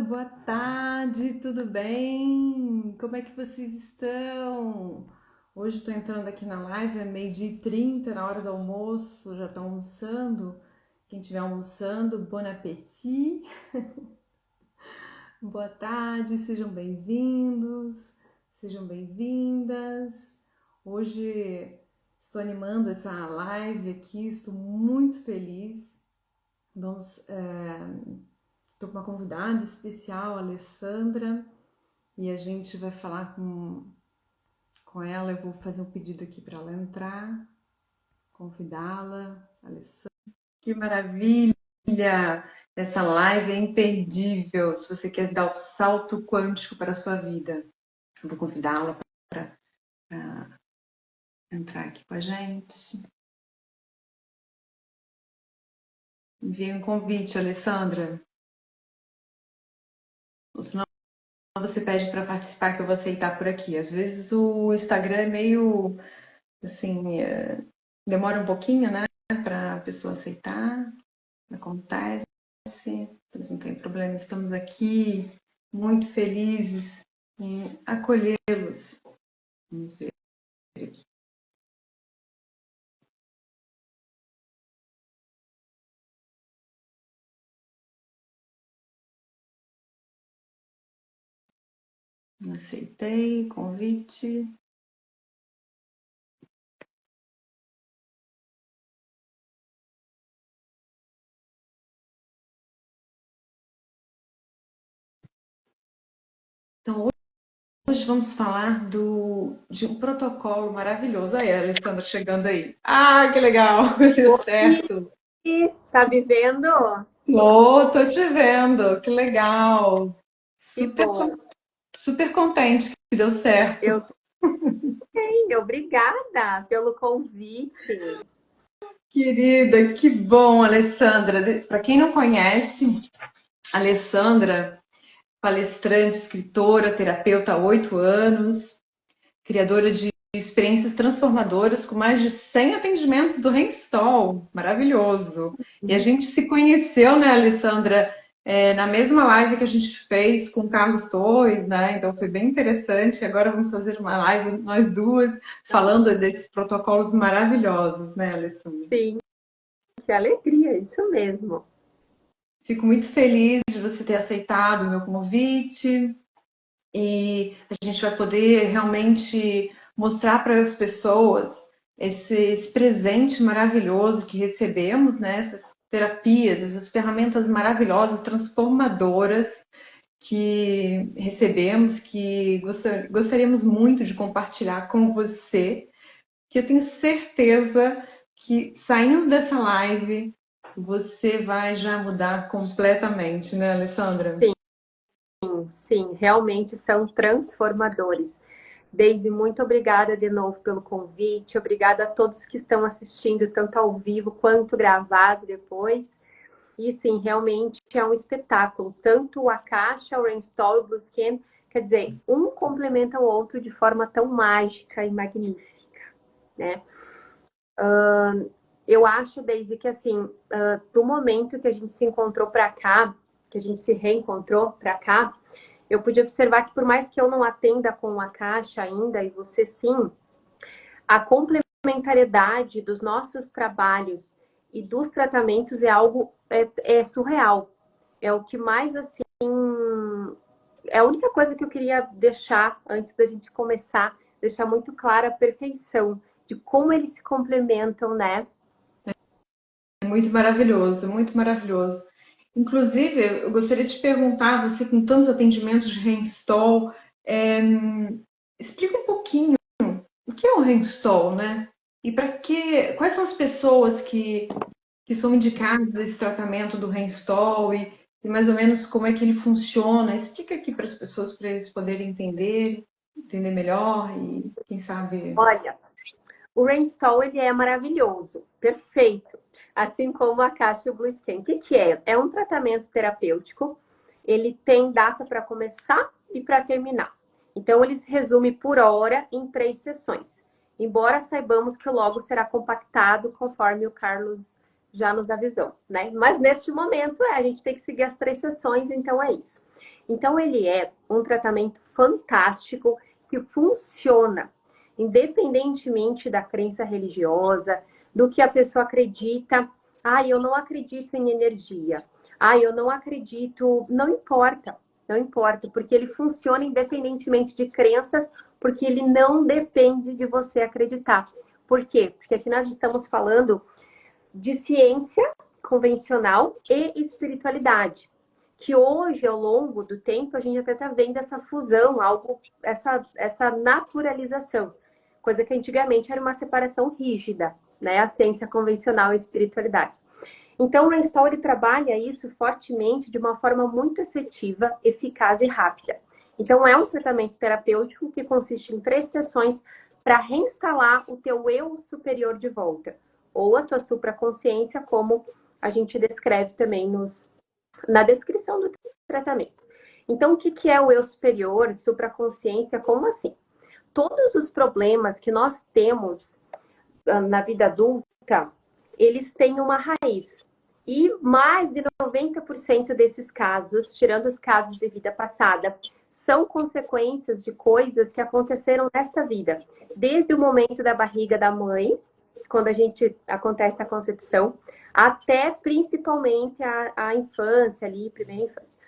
boa tarde, tudo bem? Como é que vocês estão? Hoje estou entrando aqui na live, é 12h30, na hora do almoço, já estão almoçando? Quem estiver almoçando, bon appétit! Boa tarde, sejam bem-vindos, sejam bem-vindas. Hoje estou animando essa live aqui, estou muito feliz. Estou com uma convidada especial, a Alessandra, e a gente vai falar com ela. Eu vou fazer um pedido aqui para ela entrar, convidá-la. Alessandra, que maravilha! Essa live é imperdível se você quer dar o salto quântico para a sua vida. Eu vou convidá-la para entrar aqui com a gente. Enviei um convite, Alessandra. Ou senão você pede para participar que eu vou aceitar por aqui. Às vezes o Instagram é meio assim, demora um pouquinho, né, para a pessoa aceitar. Acontece, mas não tem problema. Estamos aqui muito felizes em acolhê-los. Vamos ver aqui. Aceitei convite. Então, hoje vamos falar de um protocolo maravilhoso. Aí, a Alessandra chegando aí. Ah, que legal! Deu Oi, certo. tá me vendo? Tô te vendo. Que legal. Que Super, bom. super contente que deu certo. Eu também, obrigada pelo convite. Querida, que bom, Alessandra. Para quem não conhece, Alessandra, palestrante, escritora, terapeuta há 8 anos, criadora de experiências transformadoras com mais de 100 atendimentos do Reinstall. Maravilhoso. E a gente se conheceu, né, Alessandra, na mesma live que a gente fez com o Carlos Torres, né? Então foi bem interessante. Agora vamos fazer uma live, nós duas, falando desses protocolos maravilhosos, né, Alessandra? Sim, que alegria, isso mesmo. Fico muito feliz de você ter aceitado o meu convite e a gente vai poder realmente mostrar para as pessoas esse presente maravilhoso que recebemos, né? Essas terapias, essas ferramentas maravilhosas, transformadoras que recebemos, que gostaríamos muito de compartilhar com você, que eu tenho certeza que saindo dessa live você vai já mudar completamente, né, Alessandra? Sim, sim, realmente são transformadores. Deise, muito obrigada de novo pelo convite. Obrigada a todos que estão assistindo, tanto ao vivo quanto gravado depois. E sim, realmente é um espetáculo. Tanto a caixa, o Reinstall e o Bluescan, quer dizer, um complementa o outro de forma tão mágica e magnífica, né? Eu acho, Daisy, que assim, do momento que a gente se encontrou para cá, que a gente se reencontrou para cá, eu pude observar que por mais que eu não atenda com a caixa ainda, e você sim, a complementariedade dos nossos trabalhos e dos tratamentos é algo surreal. É o que mais assim é a única coisa que eu queria deixar antes da gente começar, deixar muito clara a perfeição de como eles se complementam, né? É muito maravilhoso, muito maravilhoso. Inclusive, eu gostaria de te perguntar, você com tantos atendimentos de reinstall, é, explica um pouquinho o que é o reinstall, né? E para que, quais são as pessoas que são indicadas esse tratamento do reinstall e mais ou menos como é que ele funciona? Explica aqui para as pessoas para eles poderem entender melhor e quem sabe. Olha, o Reinstall ele é maravilhoso, perfeito, assim como a caixa e o Blue Scan. O que, que é? É um tratamento terapêutico, ele tem data para começar e para terminar. Então, ele se resume por hora em 3 sessões. Embora saibamos que logo será compactado, conforme o Carlos já nos avisou, né? Mas neste momento, a gente tem que seguir as 3 sessões, então é isso. Então, ele é um tratamento fantástico que funciona, independentemente da crença religiosa, do que a pessoa acredita. Ah, eu não acredito em energia. Ah, eu não acredito. Não importa, não importa, porque ele funciona independentemente de crenças, porque ele não depende de você acreditar. Por quê? Porque aqui nós estamos falando de ciência convencional e espiritualidade, que hoje, ao longo do tempo, a gente até está vendo essa fusão, algo, essa naturalização, coisa que antigamente era uma separação rígida, né? A ciência convencional e a espiritualidade. Então, o Reinstall, ele trabalha isso fortemente de uma forma muito efetiva, eficaz e rápida. Então, é um tratamento terapêutico que consiste em 3 sessões para reinstalar o teu eu superior de volta, ou a tua supraconsciência, como a gente descreve também na descrição do tratamento. Então, o que é o eu superior, supraconsciência, como assim? Todos os problemas que nós temos na vida adulta, eles têm uma raiz. E mais de 90% desses casos, tirando os casos de vida passada, são consequências de coisas que aconteceram nesta vida. Desde o momento da barriga da mãe, quando acontece a concepção, até principalmente a infância ali, primeira infância.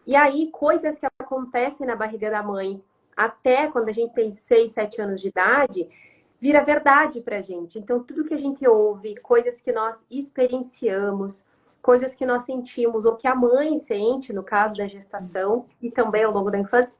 E aí, coisas que acontecem na barriga da mãe, até quando a gente tem 6, 7 anos de idade, vira verdade pra gente. Então, tudo que a gente ouve, coisas que nós experienciamos, coisas que nós sentimos, ou que a mãe sente, no caso da gestação, e também ao longo da infância,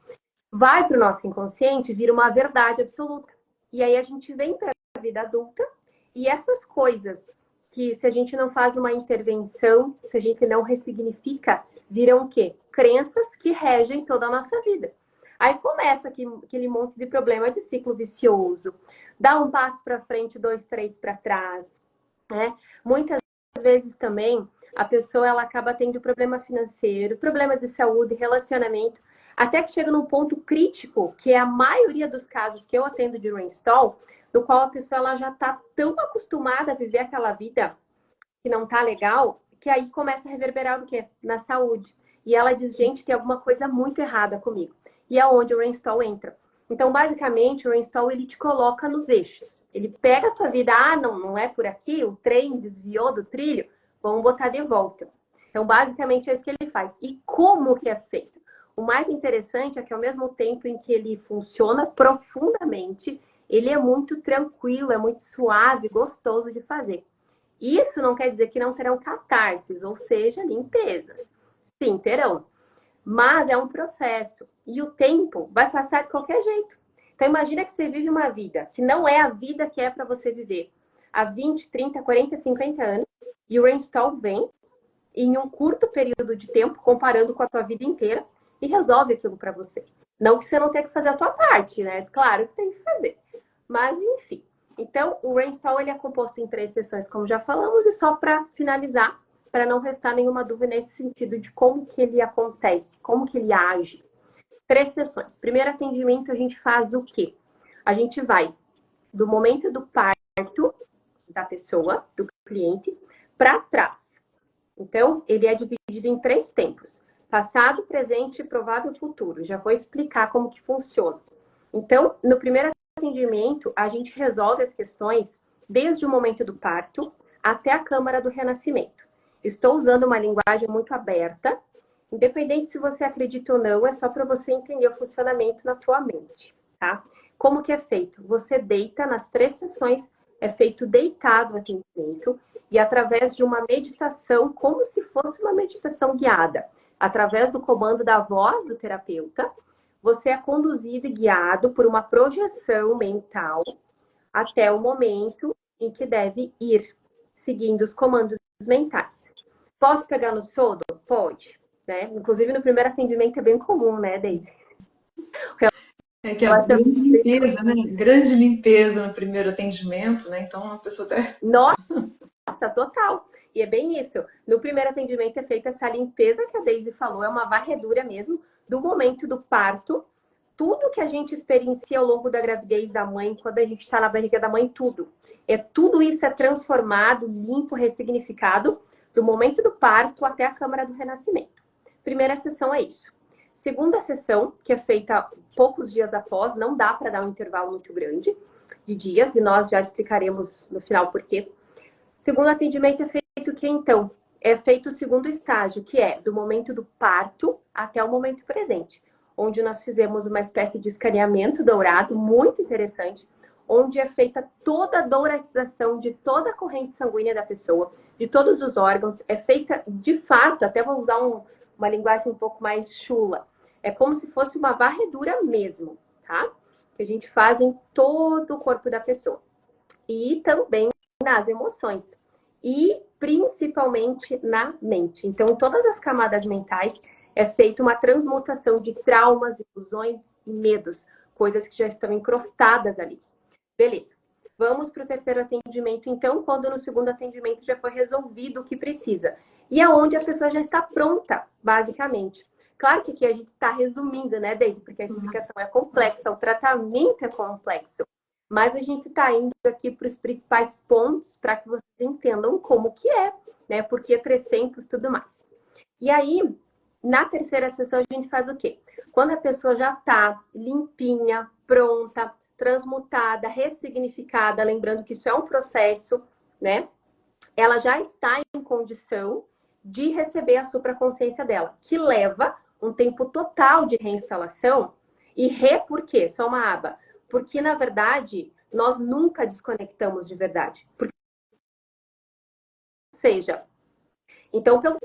vai para o nosso inconsciente, vira uma verdade absoluta. E aí a gente vem para a vida adulta, e essas coisas que, se a gente não faz uma intervenção, se a gente não ressignifica, viram o quê? Crenças que regem toda a nossa vida. Aí começa aquele monte de problema de ciclo vicioso, dá um passo para frente, 2, 3 para trás, né? Muitas vezes também a pessoa ela acaba tendo problema financeiro, problema de saúde, relacionamento, até que chega num ponto crítico, que é a maioria dos casos que eu atendo de Reinstall, no qual a pessoa ela já está tão acostumada a viver aquela vida que não tá legal, que aí começa a reverberar o quê? Na saúde. E ela diz, gente, tem alguma coisa muito errada comigo. E é onde o Reinstall entra. Então, basicamente, o Reinstall, ele te coloca nos eixos. Ele pega a tua vida, não é por aqui, o trem desviou do trilho, vamos botar de volta. Então, basicamente, é isso que ele faz. E como que é feito? O mais interessante é que, ao mesmo tempo em que ele funciona profundamente, ele é muito tranquilo, é muito suave, gostoso de fazer. Isso não quer dizer que não terão catarses, ou seja, limpezas. Sim, terão. Mas é um processo. E o tempo vai passar de qualquer jeito. Então, imagina que você vive uma vida que não é a vida que é para você viver há 20, 30, 40, 50 anos. E o Reinstall vem em um curto período de tempo, comparando com a tua vida inteira, e resolve aquilo para você. Não que você não tenha que fazer a tua parte, né? Claro que tem que fazer. Mas, enfim. Então, o Reinstall ele é composto em 3 sessões, como já falamos, e só para finalizar, para não restar nenhuma dúvida nesse sentido de como que ele acontece, como que ele age. 3 sessões. Primeiro atendimento, a gente faz o quê? A gente vai do momento do parto da pessoa, do cliente, para trás. Então, ele é dividido em 3 tempos. Passado, presente, provável futuro. Já vou explicar como que funciona. Então, no primeiro atendimento, a gente resolve as questões desde o momento do parto até a câmara do renascimento. Estou usando uma linguagem muito aberta, independente se você acredita ou não, é só para você entender o funcionamento na tua mente, tá? Como que é feito? Você deita nas 3 sessões, é feito deitado o atendimento, e através de uma meditação, como se fosse uma meditação guiada, através do comando da voz do terapeuta, você é conduzido e guiado por uma projeção mental até o momento em que deve ir, seguindo os comandos mentais. Posso pegar no sono? Pode. Né? Inclusive, no primeiro atendimento é bem comum, né, Deise? É que a grande limpeza, né? Grande limpeza no primeiro atendimento, né? Então, a pessoa até... Nossa, total. E é bem isso. No primeiro atendimento é feita essa limpeza que a Deise falou, é uma varredura mesmo, do momento do parto, tudo que a gente experiencia ao longo da gravidez da mãe, quando a gente está na barriga da mãe, tudo. Tudo isso é transformado, limpo, ressignificado, do momento do parto até a câmara do renascimento. Primeira sessão é isso. segunda sessão, que é feita poucos dias após, não dá para dar um intervalo muito grande de dias, e nós já explicaremos no final por quê. Segundo atendimento é feito o que então? É feito o segundo estágio, que é do momento do parto até o momento presente, onde nós fizemos uma espécie de escaneamento dourado, muito interessante, onde é feita toda a douradização de toda a corrente sanguínea da pessoa, de todos os órgãos, é feita de fato, até vou usar uma linguagem um pouco mais chula, é como se fosse uma varredura mesmo, tá? Que a gente faz em todo o corpo da pessoa. E também nas emoções. E principalmente na mente. Então, em todas as camadas mentais, é feita uma transmutação de traumas, ilusões e medos, coisas que já estão encrostadas ali. Beleza. Vamos para o terceiro atendimento, então, quando no segundo atendimento já foi resolvido o que precisa. E é onde a pessoa já está pronta, basicamente. Claro que aqui a gente está resumindo, né, Deise? Porque a explicação é complexa, o tratamento é complexo. Mas a gente está indo aqui para os principais pontos para que vocês entendam como que é, né? Porque 3 tempos, tudo mais. E aí, na terceira sessão, a gente faz o quê? Quando a pessoa já está limpinha, pronta, transmutada, ressignificada, lembrando que isso é um processo, né? Ela já está em condição de receber a supraconsciência dela, que leva um tempo total de reinstalação. E por quê? Só uma aba. Porque, na verdade, nós nunca desconectamos de verdade. Ou seja, então, pelo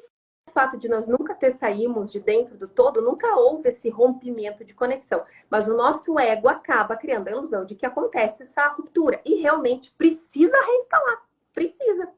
fato de nós nunca ter saímos de dentro do todo, nunca houve esse rompimento de conexão. Mas o nosso ego acaba criando a ilusão de que acontece essa ruptura. E realmente precisa reinstalar. Precisa.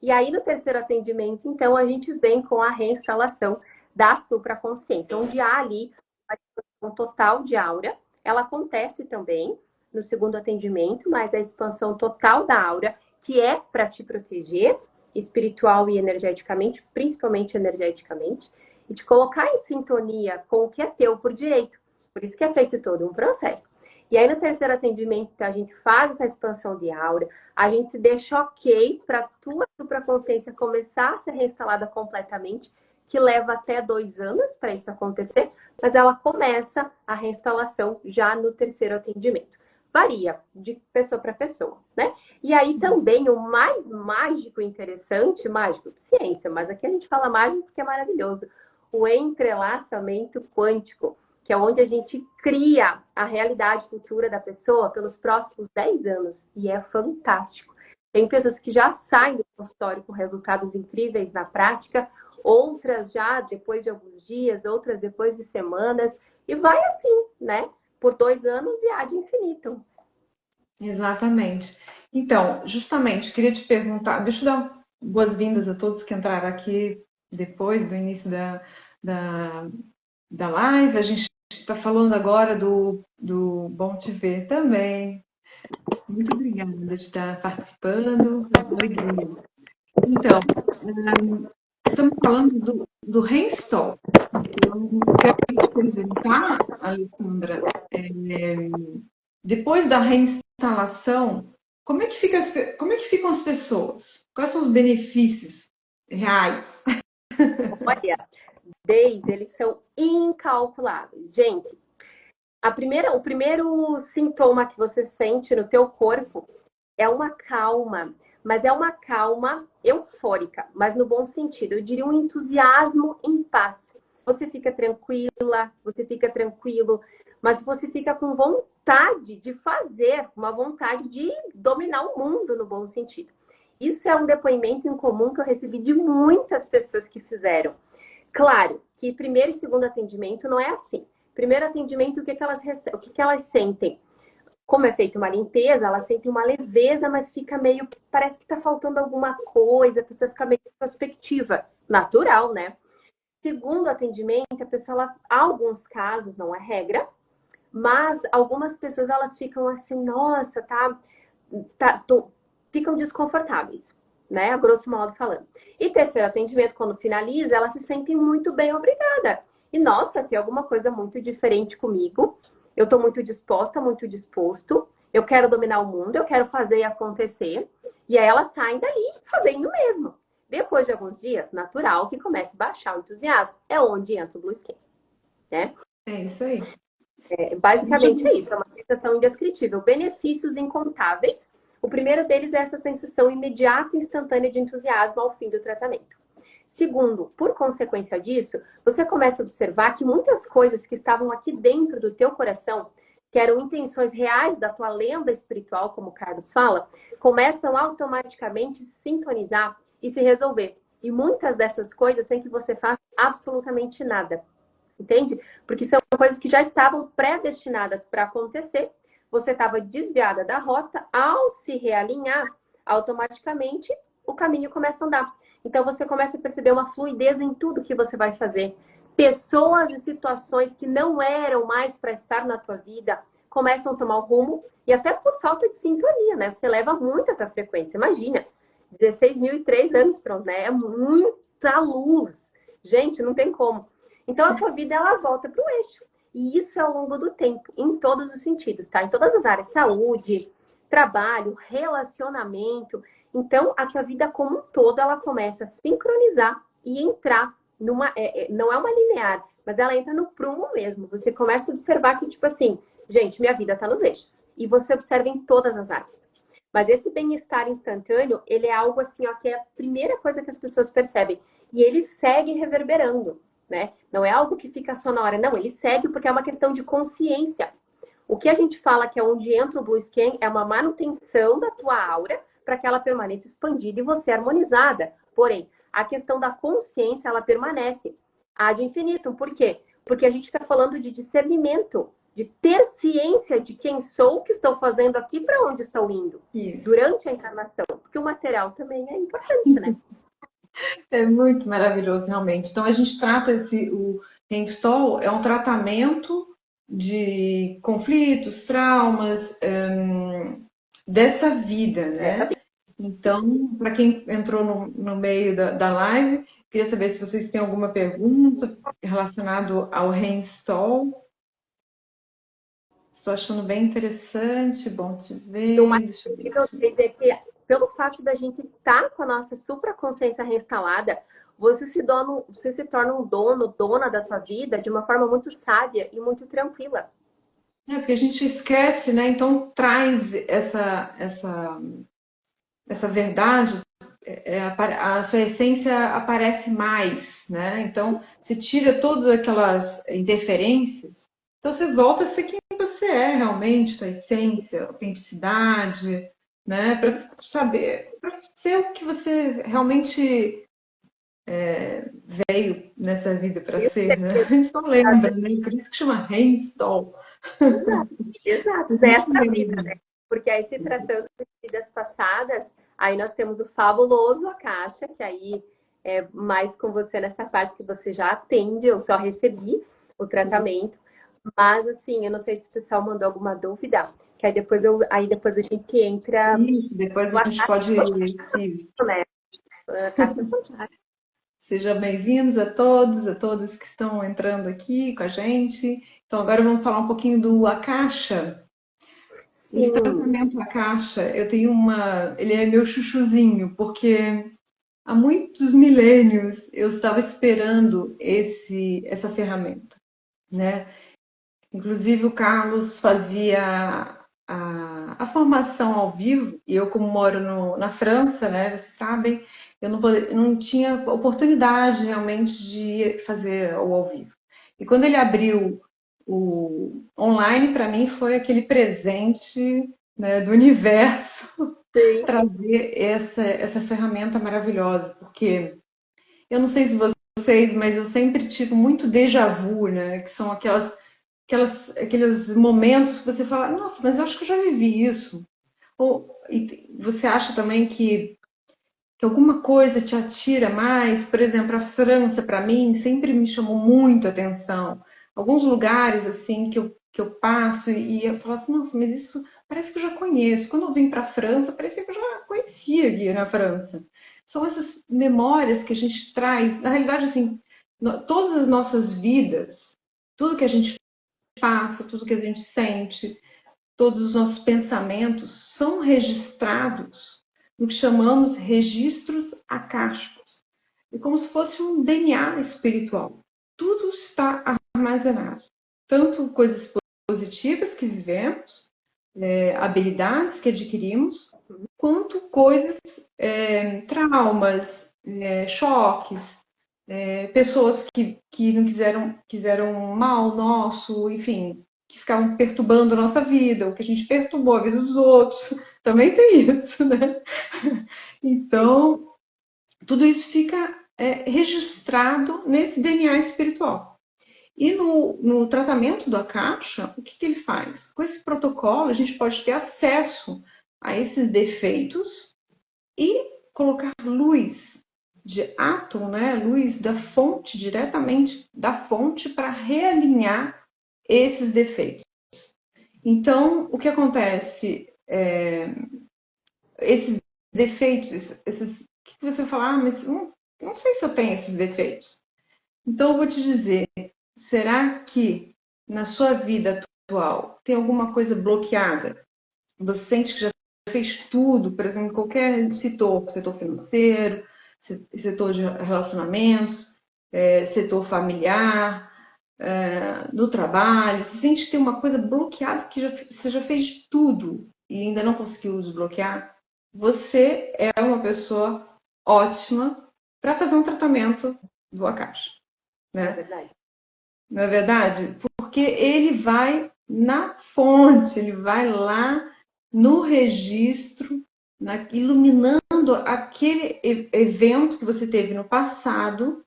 E aí, no terceiro atendimento, então, a gente vem com a reinstalação da supraconsciência, onde há ali a expansão total de aura. Ela acontece também no segundo atendimento, mas a expansão total da aura, que é para te proteger, espiritual e energeticamente, principalmente energeticamente, e te colocar em sintonia com o que é teu por direito. Por isso que é feito todo um processo. E aí, no terceiro atendimento, a gente faz essa expansão de aura, a gente deixa ok para a tua supraconsciência começar a ser reinstalada completamente, que leva até 2 anos para isso acontecer, mas ela começa a reinstalação já no terceiro atendimento. Varia de pessoa para pessoa, né? E aí também o mais mágico e interessante, mágico, ciência, mas aqui a gente fala mágico porque é maravilhoso, o entrelaçamento quântico, que é onde a gente cria a realidade futura da pessoa pelos próximos 10 anos. E é fantástico. Tem pessoas que já saem do consultório com resultados incríveis na prática, outras já depois de alguns dias, outras depois de semanas, e vai assim, né? Por 2 anos e há de infinito. Exatamente. Então, justamente, queria te perguntar, deixa eu dar boas-vindas a todos que entraram aqui depois do início da, da live. A gente está falando agora do Bom Te Ver também. Muito obrigada de estar participando. Bom dia. Então, estamos falando do reinstall. Eu quero te perguntar, Alessandra, depois da reinstalação, como é que ficam as pessoas? Quais são os benefícios reais? Olha, eles são incalculáveis. Gente, o primeiro sintoma que você sente no teu corpo é uma calma, mas é uma calma eufórica, mas no bom sentido. Eu diria um entusiasmo em paz. Você fica tranquila, você fica tranquilo, mas você fica com vontade de fazer, uma vontade de dominar o mundo no bom sentido. Isso é um depoimento em comum que eu recebi de muitas pessoas que fizeram. Claro que primeiro e segundo atendimento não é assim. Primeiro atendimento, o que elas sentem? Como é feita uma limpeza, elas sentem uma leveza, mas fica meio, parece que está faltando alguma coisa, a pessoa fica meio introspectiva. Natural, né? Segundo atendimento, a pessoa, há alguns casos, não é regra, mas algumas pessoas, elas ficam assim, nossa, ficam desconfortáveis, né? A grosso modo falando. E terceiro atendimento, quando finaliza, elas se sentem muito bem, obrigada. E, nossa, tem alguma coisa muito diferente comigo. Eu estou muito disposta, muito disposto. Eu quero dominar o mundo, eu quero fazer acontecer. E aí elas saem dali fazendo mesmo. Depois de alguns dias, natural que comece a baixar o entusiasmo. É onde entra o Blue Sky. né? É isso aí. Basicamente é isso, é uma sensação indescritível. Benefícios incontáveis. O primeiro deles é essa sensação imediata e instantânea de entusiasmo ao fim do tratamento. Segundo, por consequência disso, você começa a observar que muitas coisas que estavam aqui dentro do teu coração, que eram intenções reais da tua lenda espiritual, como o Carlos fala, começam automaticamente a se sintonizar e se resolver. E muitas dessas coisas sem que você faça absolutamente nada. Entende? Porque são coisas que já estavam predestinadas para acontecer. Você estava desviada da rota, ao se realinhar, automaticamente o caminho começa a andar. Então você começa a perceber uma fluidez em tudo que você vai fazer. Pessoas e situações que não eram mais para estar na tua vida começam a tomar o rumo, e até por falta de sintonia, né? Você leva muito a tua frequência. Imagina, 16.003 anos, né? É muita luz. Gente, não tem como. Então, a tua vida, ela volta para o eixo. E isso é ao longo do tempo, em todos os sentidos, tá? Em todas as áreas, saúde, trabalho, relacionamento. Então, a tua vida como um todo, ela começa a sincronizar e entrar numa... não é uma linear, mas ela entra no prumo mesmo. Você começa a observar que, tipo assim, gente, minha vida tá nos eixos. E você observa em todas as áreas. Mas esse bem-estar instantâneo, ele é algo assim, ó, que é a primeira coisa que as pessoas percebem. E ele segue reverberando. Né? Não é algo que fica só na hora, não, ele segue porque é uma questão de consciência. O que a gente fala que é onde entra o Blue Scan é uma manutenção da tua aura para que ela permaneça expandida e você harmonizada. Porém, a questão da consciência, ela permanece ad infinitum. Por quê? Porque a gente está falando de discernimento, de ter ciência de quem sou, o que estou fazendo aqui, para onde estou indo. Isso. Durante a encarnação. Porque o material também é importante, né? É muito maravilhoso, realmente. Então, a gente trata o Reinstall é um tratamento de conflitos, traumas, dessa vida, né? Dessa vida. Então, para quem entrou no meio da live, queria saber se vocês têm alguma pergunta relacionada ao Reinstall. Estou achando bem interessante, bom te ver. O mais incrível é que, pelo fato da gente estar com a nossa supraconsciência reinstalada, você se torna um dono, dona da tua vida de uma forma muito sábia e muito tranquila. É, porque a gente esquece, né? Então traz essa verdade, a sua essência aparece mais, né? Então você tira todas aquelas interferências, então você volta a ser quem você é realmente, sua essência, autenticidade, né? Para saber, para ser o que você realmente veio nessa vida para ser, né? A gente só lembra, né? Por isso que chama reinstall. Exato, nessa vida, né? Porque aí, se tratando de vidas passadas, aí nós temos o fabuloso Akasha, que aí é mais com você nessa parte que você já atende, eu só recebi o tratamento. Mas, assim, eu não sei se o pessoal mandou alguma dúvida, que aí depois a gente entra... Isso, depois a gente pode ir. Né? Akasha é fantástico. Sejam bem-vindos a todas que estão entrando aqui com a gente. Então, agora vamos falar um pouquinho do Akasha. Sim. Esse tratamento Akasha, eu tenho ele é meu chuchuzinho, porque há muitos milênios eu estava esperando essa ferramenta, né? Inclusive o Carlos fazia a formação ao vivo, e eu, como moro na França, né, vocês sabem, eu não tinha oportunidade realmente de fazer o ao vivo. E quando ele abriu o online, para mim foi aquele presente, né, do universo. Sim. Trazer essa ferramenta maravilhosa, porque eu não sei se vocês, mas eu sempre tive muito déjà vu, né, que são aqueles momentos que você fala, nossa, mas eu acho que eu já vivi isso. E você acha também que alguma coisa te atira mais? Por exemplo, a França, para mim, sempre me chamou muito a atenção. Alguns lugares, assim, que eu passo e eu falo assim, nossa, mas isso parece que eu já conheço. Quando eu vim para a França, parecia que eu já conhecia aqui na França. São essas memórias que a gente traz. Na realidade, assim, todas as nossas vidas, tudo que a gente passa, tudo que a gente sente, todos os nossos pensamentos são registrados no que chamamos registros acásticos. É como se fosse um DNA espiritual. Tudo está armazenado. Tanto coisas positivas que vivemos, habilidades que adquirimos, quanto coisas, traumas, choques, pessoas que não quiseram mal nosso, enfim, que ficavam perturbando a nossa vida, ou que a gente perturbou a vida dos outros. Também tem isso, né? Então, tudo isso fica registrado nesse DNA espiritual. E no tratamento da caixa, o que ele faz? Com esse protocolo, a gente pode ter acesso a esses defeitos e colocar luz de átomo, né? Luz da fonte, diretamente da fonte, para realinhar esses defeitos. Então, o que acontece? Esses defeitos, esses que você fala, mas não sei se eu tenho esses defeitos. Então, eu vou te dizer, será que na sua vida atual tem alguma coisa bloqueada? Você sente que já fez tudo, por exemplo, em qualquer setor financeiro, setor de relacionamentos, setor familiar, no trabalho, você sente que tem uma coisa bloqueada que você já fez tudo e ainda não conseguiu desbloquear? Você é uma pessoa ótima para fazer um tratamento do Akasha, né? É verdade. Não é verdade? Porque ele vai na fonte, ele vai lá no registro, iluminando aquele evento que você teve no passado,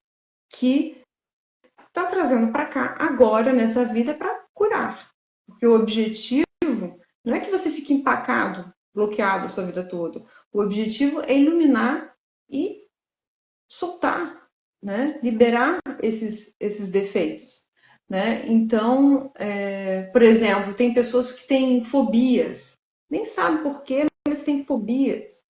que está trazendo para cá, agora, nessa vida, para curar. Porque o objetivo não é que você fique empacado, bloqueado a sua vida toda. O objetivo é iluminar e soltar, né? Liberar esses defeitos. Né? Então, por exemplo, tem pessoas que têm fobias, nem sabem por quê, mas têm fobias,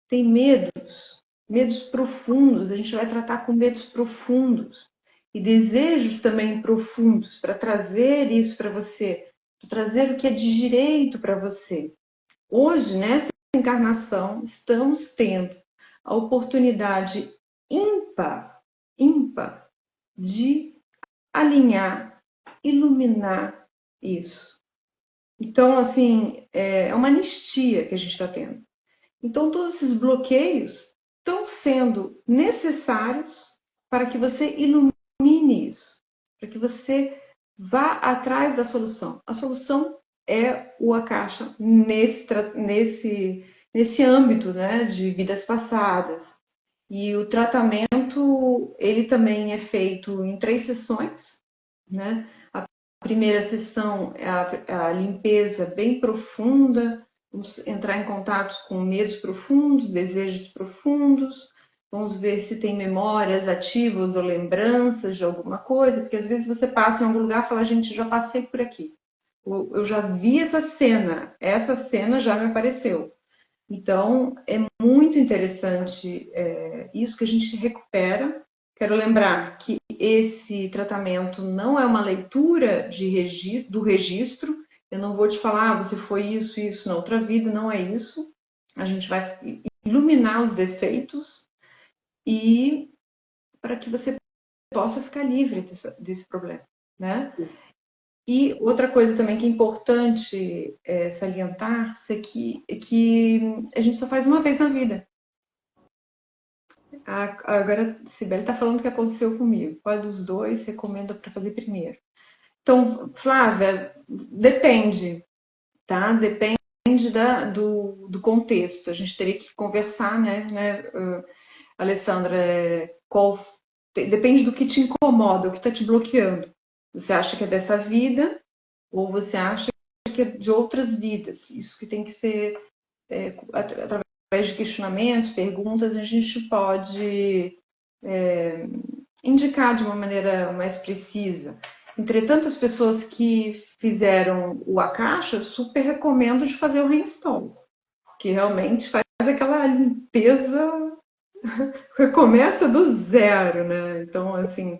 têm medos profundos. A gente vai tratar com medos profundos e desejos também profundos para trazer isso para você, para trazer o que é de direito para você. Hoje, nessa encarnação, estamos tendo a oportunidade ímpar de alinhar, iluminar isso. Então, assim, é uma anistia que a gente está tendo. Então, todos esses bloqueios estão sendo necessários para que você ilumine isso, para que você vá atrás da solução. A solução é o Akasha nesse âmbito, né, de vidas passadas. E o tratamento, ele também é feito em 3 sessões, né? A primeira sessão é a limpeza bem profunda, vamos entrar em contato com medos profundos, desejos profundos, vamos ver se tem memórias ativas ou lembranças de alguma coisa, porque às vezes você passa em algum lugar e fala, gente, já passei por aqui, eu já vi essa cena já me apareceu. Então, é muito interessante isso que a gente recupera. Quero lembrar que esse tratamento não é uma leitura do registro. Eu não vou te falar, você foi isso na outra vida, não é isso. A gente vai iluminar os defeitos e para que você possa ficar livre desse problema, né? E outra coisa também que é importante salientar é que a gente só faz uma vez na vida. Agora a Sibeli está falando o que aconteceu comigo. Qual dos dois recomenda para fazer primeiro? Então, Flávia, depende, tá? Depende do contexto. A gente teria que conversar, né, Alessandra? Depende do que te incomoda, o que está te bloqueando. Você acha que é dessa vida ou você acha que é de outras vidas? Isso que tem que ser através de questionamentos, perguntas, a gente pode indicar de uma maneira mais precisa. Entretanto, as pessoas que fizeram o Akasha, super recomendo de fazer o reinstall, porque realmente faz aquela limpeza, recomeça do zero, né? Então, assim,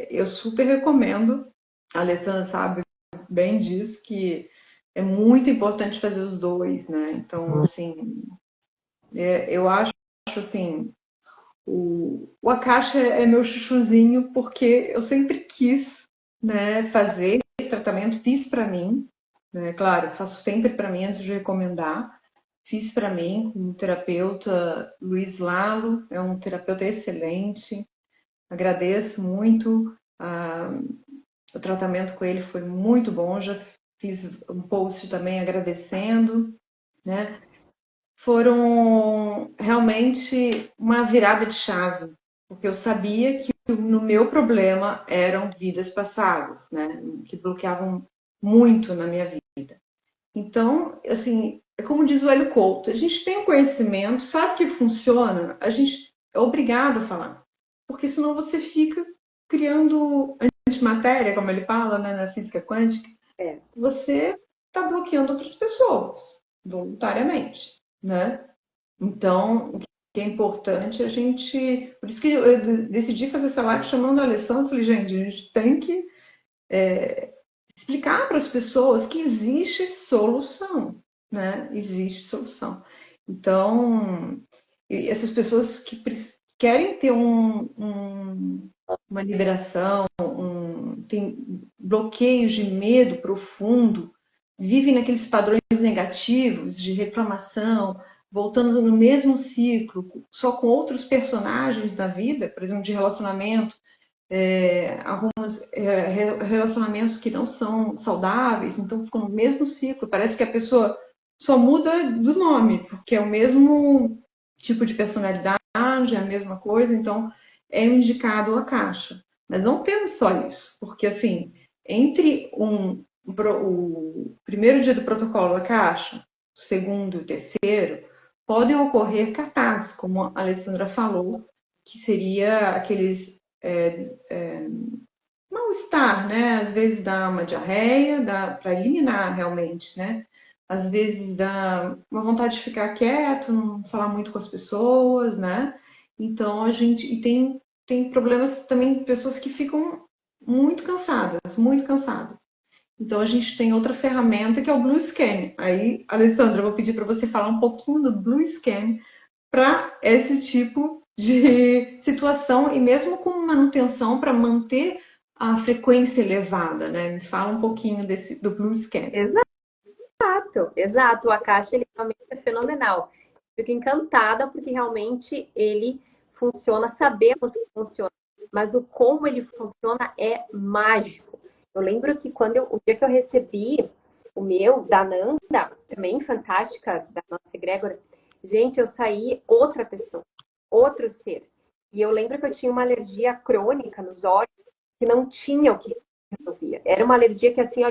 eu super recomendo, a Alessandra sabe bem disso, que é muito importante fazer os dois, né? Então, assim, eu acho assim, o Akasha é meu chuchuzinho porque eu sempre quis né, fazer esse tratamento, fiz para mim, né, claro, faço sempre para mim antes de recomendar, fiz para mim com o terapeuta Luiz Lalo, é um terapeuta excelente, agradeço muito, o tratamento com ele foi muito bom, já fiz um post também agradecendo, né? Foram realmente uma virada de chave, porque eu sabia que no meu problema eram vidas passadas, né? Que bloqueavam muito na minha vida. Então, assim, é como diz o Hélio Couto, a gente tem o conhecimento, sabe que funciona, a gente é obrigado a falar, porque senão você fica criando antimatéria, como ele fala, né, na física quântica, É. você está bloqueando outras pessoas, voluntariamente, né? Então, o que é importante é a gente. Por isso que eu decidi fazer essa live chamando a Alessandra. Falei, gente, a gente tem que explicar para as pessoas que existe solução, né? Existe solução. Então, essas pessoas que querem ter uma liberação, tem bloqueios de medo profundo, vivem naqueles padrões negativos de reclamação, voltando no mesmo ciclo, só com outros personagens da vida, por exemplo, de relacionamento, relacionamentos que não são saudáveis, então ficam no mesmo ciclo. Parece que a pessoa só muda do nome, porque é o mesmo tipo de personalidade, é a mesma coisa, então é indicado a caixa. Mas não temos só isso, porque assim, entre o primeiro dia do protocolo da caixa, o segundo e o terceiro, podem ocorrer catarses, como a Alessandra falou, que seria aqueles mal-estar, né? Às vezes dá uma diarreia, dá para eliminar realmente, né? Às vezes dá uma vontade de ficar quieto, não falar muito com as pessoas, né? Então a gente tem problemas também de pessoas que ficam muito cansadas, muito cansadas. Então a gente tem outra ferramenta que é o Blue Scan. Aí, Alessandra, eu vou pedir para você falar um pouquinho do Blue Scan para esse tipo de situação e mesmo com manutenção para manter a frequência elevada, né? Me fala um pouquinho do Blue Scan. Exato, exato. A caixa ele realmente é fenomenal. Fico encantada porque realmente ele funciona, sabemos que funciona, mas o como ele funciona é mágico. Eu lembro que o dia que eu recebi o meu, da Nanda, também fantástica, da nossa egrégora, gente, eu saí outra pessoa, outro ser. E eu lembro que eu tinha uma alergia crônica nos olhos, que não tinha o que resolvia. Era uma alergia que, assim, ó,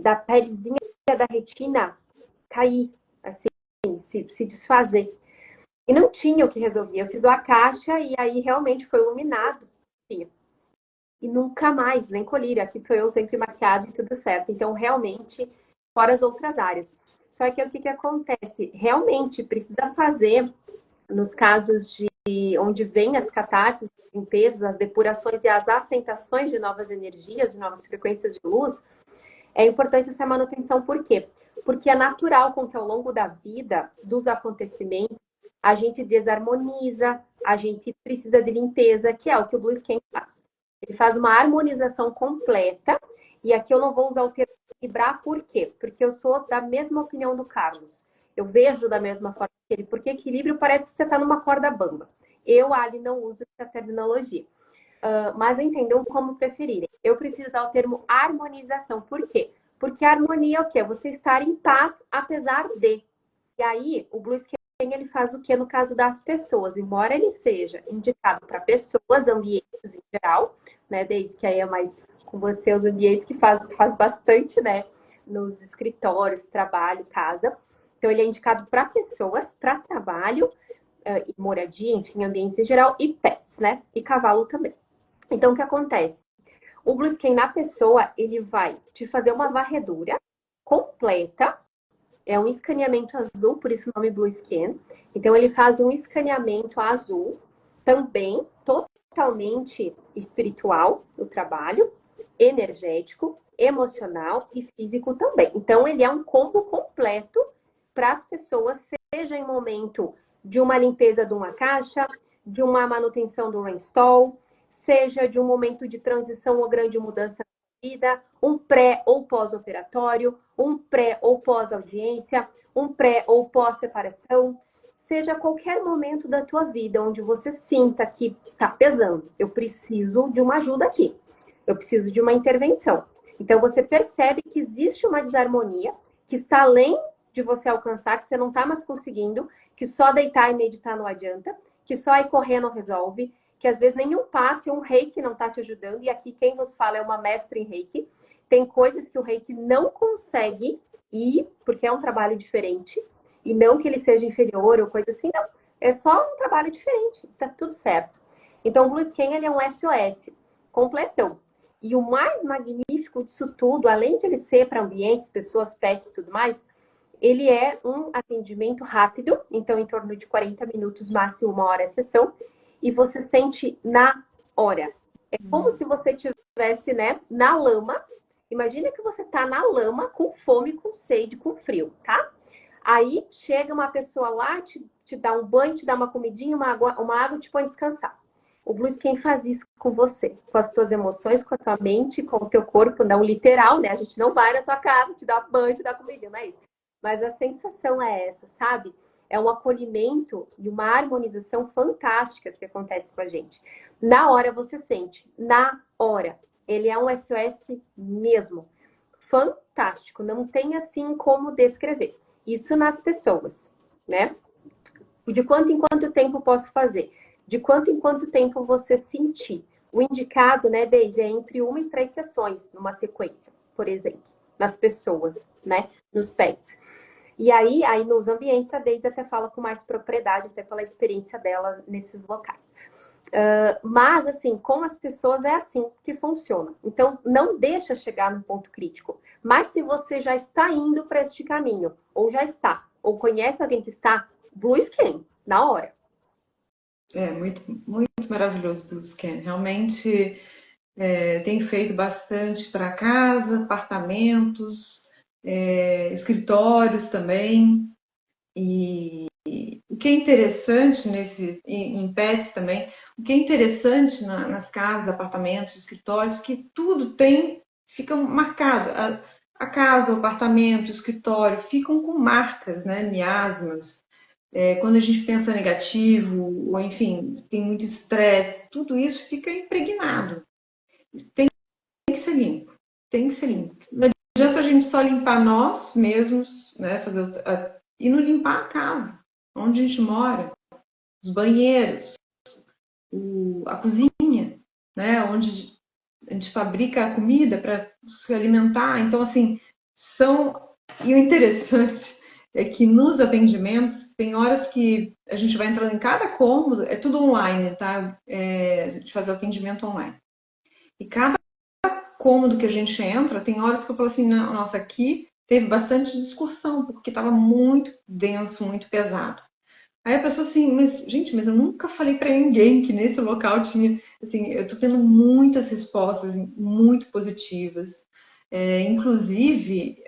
da pelezinha da retina cair, assim, se desfazer. E não tinha o que resolver. Eu fiz a caixa e aí realmente foi iluminado. E nunca mais, nem colírio. Aqui sou eu sempre maquiada e tudo certo. Então, realmente, fora as outras áreas. Só que o que acontece? Realmente precisa fazer, nos casos de onde vem as catarses, as limpezas, as depurações e as assentações de novas energias, de novas frequências de luz, é importante essa manutenção. Por quê? Porque é natural com que ao longo da vida, dos acontecimentos, a gente desarmoniza, a gente precisa de limpeza, que é o que o Blue Scan faz. Ele faz uma harmonização completa, e aqui eu não vou usar o termo equilibrar, por quê? Porque eu sou da mesma opinião do Carlos. Eu vejo da mesma forma que ele, porque equilíbrio parece que você está numa corda bamba. Eu, Ali, não uso essa terminologia. Mas entendam como preferirem. Eu prefiro usar o termo harmonização. Por quê? Porque a harmonia é o quê? Você estar em paz apesar de. E aí, o Blue Scan, ele faz o quê no caso das pessoas? Embora ele seja indicado para pessoas, ambientes em geral, né? Desde que aí é mais com você, os ambientes que faz bastante, né? Nos escritórios, trabalho, casa. Então, ele é indicado para pessoas, para trabalho, e moradia, enfim, ambientes em geral, e pets, né? E cavalo também. Então, o que acontece? O Blue Scan na pessoa, ele vai te fazer uma varredura completa. É um escaneamento azul, por isso o nome Blue Scan. Então, ele faz um escaneamento azul, também totalmente espiritual, o trabalho, energético, emocional e físico também. Então, ele é um combo completo para as pessoas, seja em momento de uma limpeza de uma caixa, de uma manutenção do reinstall, seja de um momento de transição ou grande mudança na vida, um pré ou pós-operatório, um pré ou pós-audiência, um pré ou pós-separação, seja qualquer momento da tua vida onde você sinta que está pesando, eu preciso de uma ajuda aqui, eu preciso de uma intervenção. Então você percebe que existe uma desarmonia que está além de você alcançar, que você não está mais conseguindo, que só deitar e meditar não adianta, que só ir correr não resolve, que às vezes nenhum passe, um reiki não está te ajudando, e aqui quem vos fala é uma mestra em reiki. Tem coisas que o reiki não consegue ir, porque é um trabalho diferente, e não que ele seja inferior ou coisa assim, não. É só um trabalho diferente, tá tudo certo. Então o Blue Scan, ele é um SOS completão. E o mais magnífico disso tudo, além de ele ser para ambientes, pessoas, pets e tudo mais, ele é um atendimento rápido, então em torno de 40 minutos, máximo 1 hora a sessão, e você sente na hora. É como se você estivesse, né, na lama. Imagina que você tá na lama com fome, com sede, com frio, tá? Aí chega uma pessoa lá, te dá um banho, te dá uma comidinha, uma água, te põe descansar. O Blue Scan faz isso com você, com as tuas emoções, com a tua mente, com o teu corpo, não literal, né? A gente não vai na tua casa, te dá banho, te dá comidinha, não é isso. Mas a sensação é essa, sabe? É um acolhimento e uma harmonização fantásticas que acontece com a gente. Na hora você sente, na hora. Ele é um SOS mesmo. Fantástico, não tem assim como descrever. Isso nas pessoas, né? De quanto em quanto tempo posso fazer? De quanto em quanto tempo você sentir? O indicado, né, Deise, é entre 1 e 3 sessões numa sequência, por exemplo, nas pessoas, né, nos pets. E aí nos ambientes, a Deise até fala com mais propriedade, até pela experiência dela nesses locais. Mas, assim, com as pessoas é assim que funciona. Então, não deixa chegar no ponto crítico. Mas se você já está indo para este caminho, ou já está, ou conhece alguém que está, Blue Scan, na hora. É muito, muito maravilhoso o Blue Scan. Realmente tem feito bastante para casa, apartamentos, escritórios também. E o que é interessante em pets também, o que é interessante nas casas, apartamentos, escritórios, que tudo fica marcado. A casa, o apartamento, o escritório ficam com marcas, né? Miasmas. Quando a gente pensa negativo, ou enfim, tem muito estresse, tudo isso fica impregnado. Tem que ser limpo, tem que ser limpo. Não adianta a gente só limpar nós mesmos, né? E não limpar a casa, onde a gente mora, os banheiros, a cozinha, né? Onde a gente fabrica a comida para se alimentar. Então, assim, E o interessante é que nos atendimentos, tem horas que a gente vai entrando em cada cômodo, é tudo online, tá? A gente faz o atendimento online. E cada cômodo que a gente entra, tem horas que eu falo assim, nossa, aqui teve bastante discussão, porque estava muito denso, muito pesado. Aí a pessoa assim, mas eu nunca falei para ninguém que nesse local tinha, assim, eu tô tendo muitas respostas muito positivas, inclusive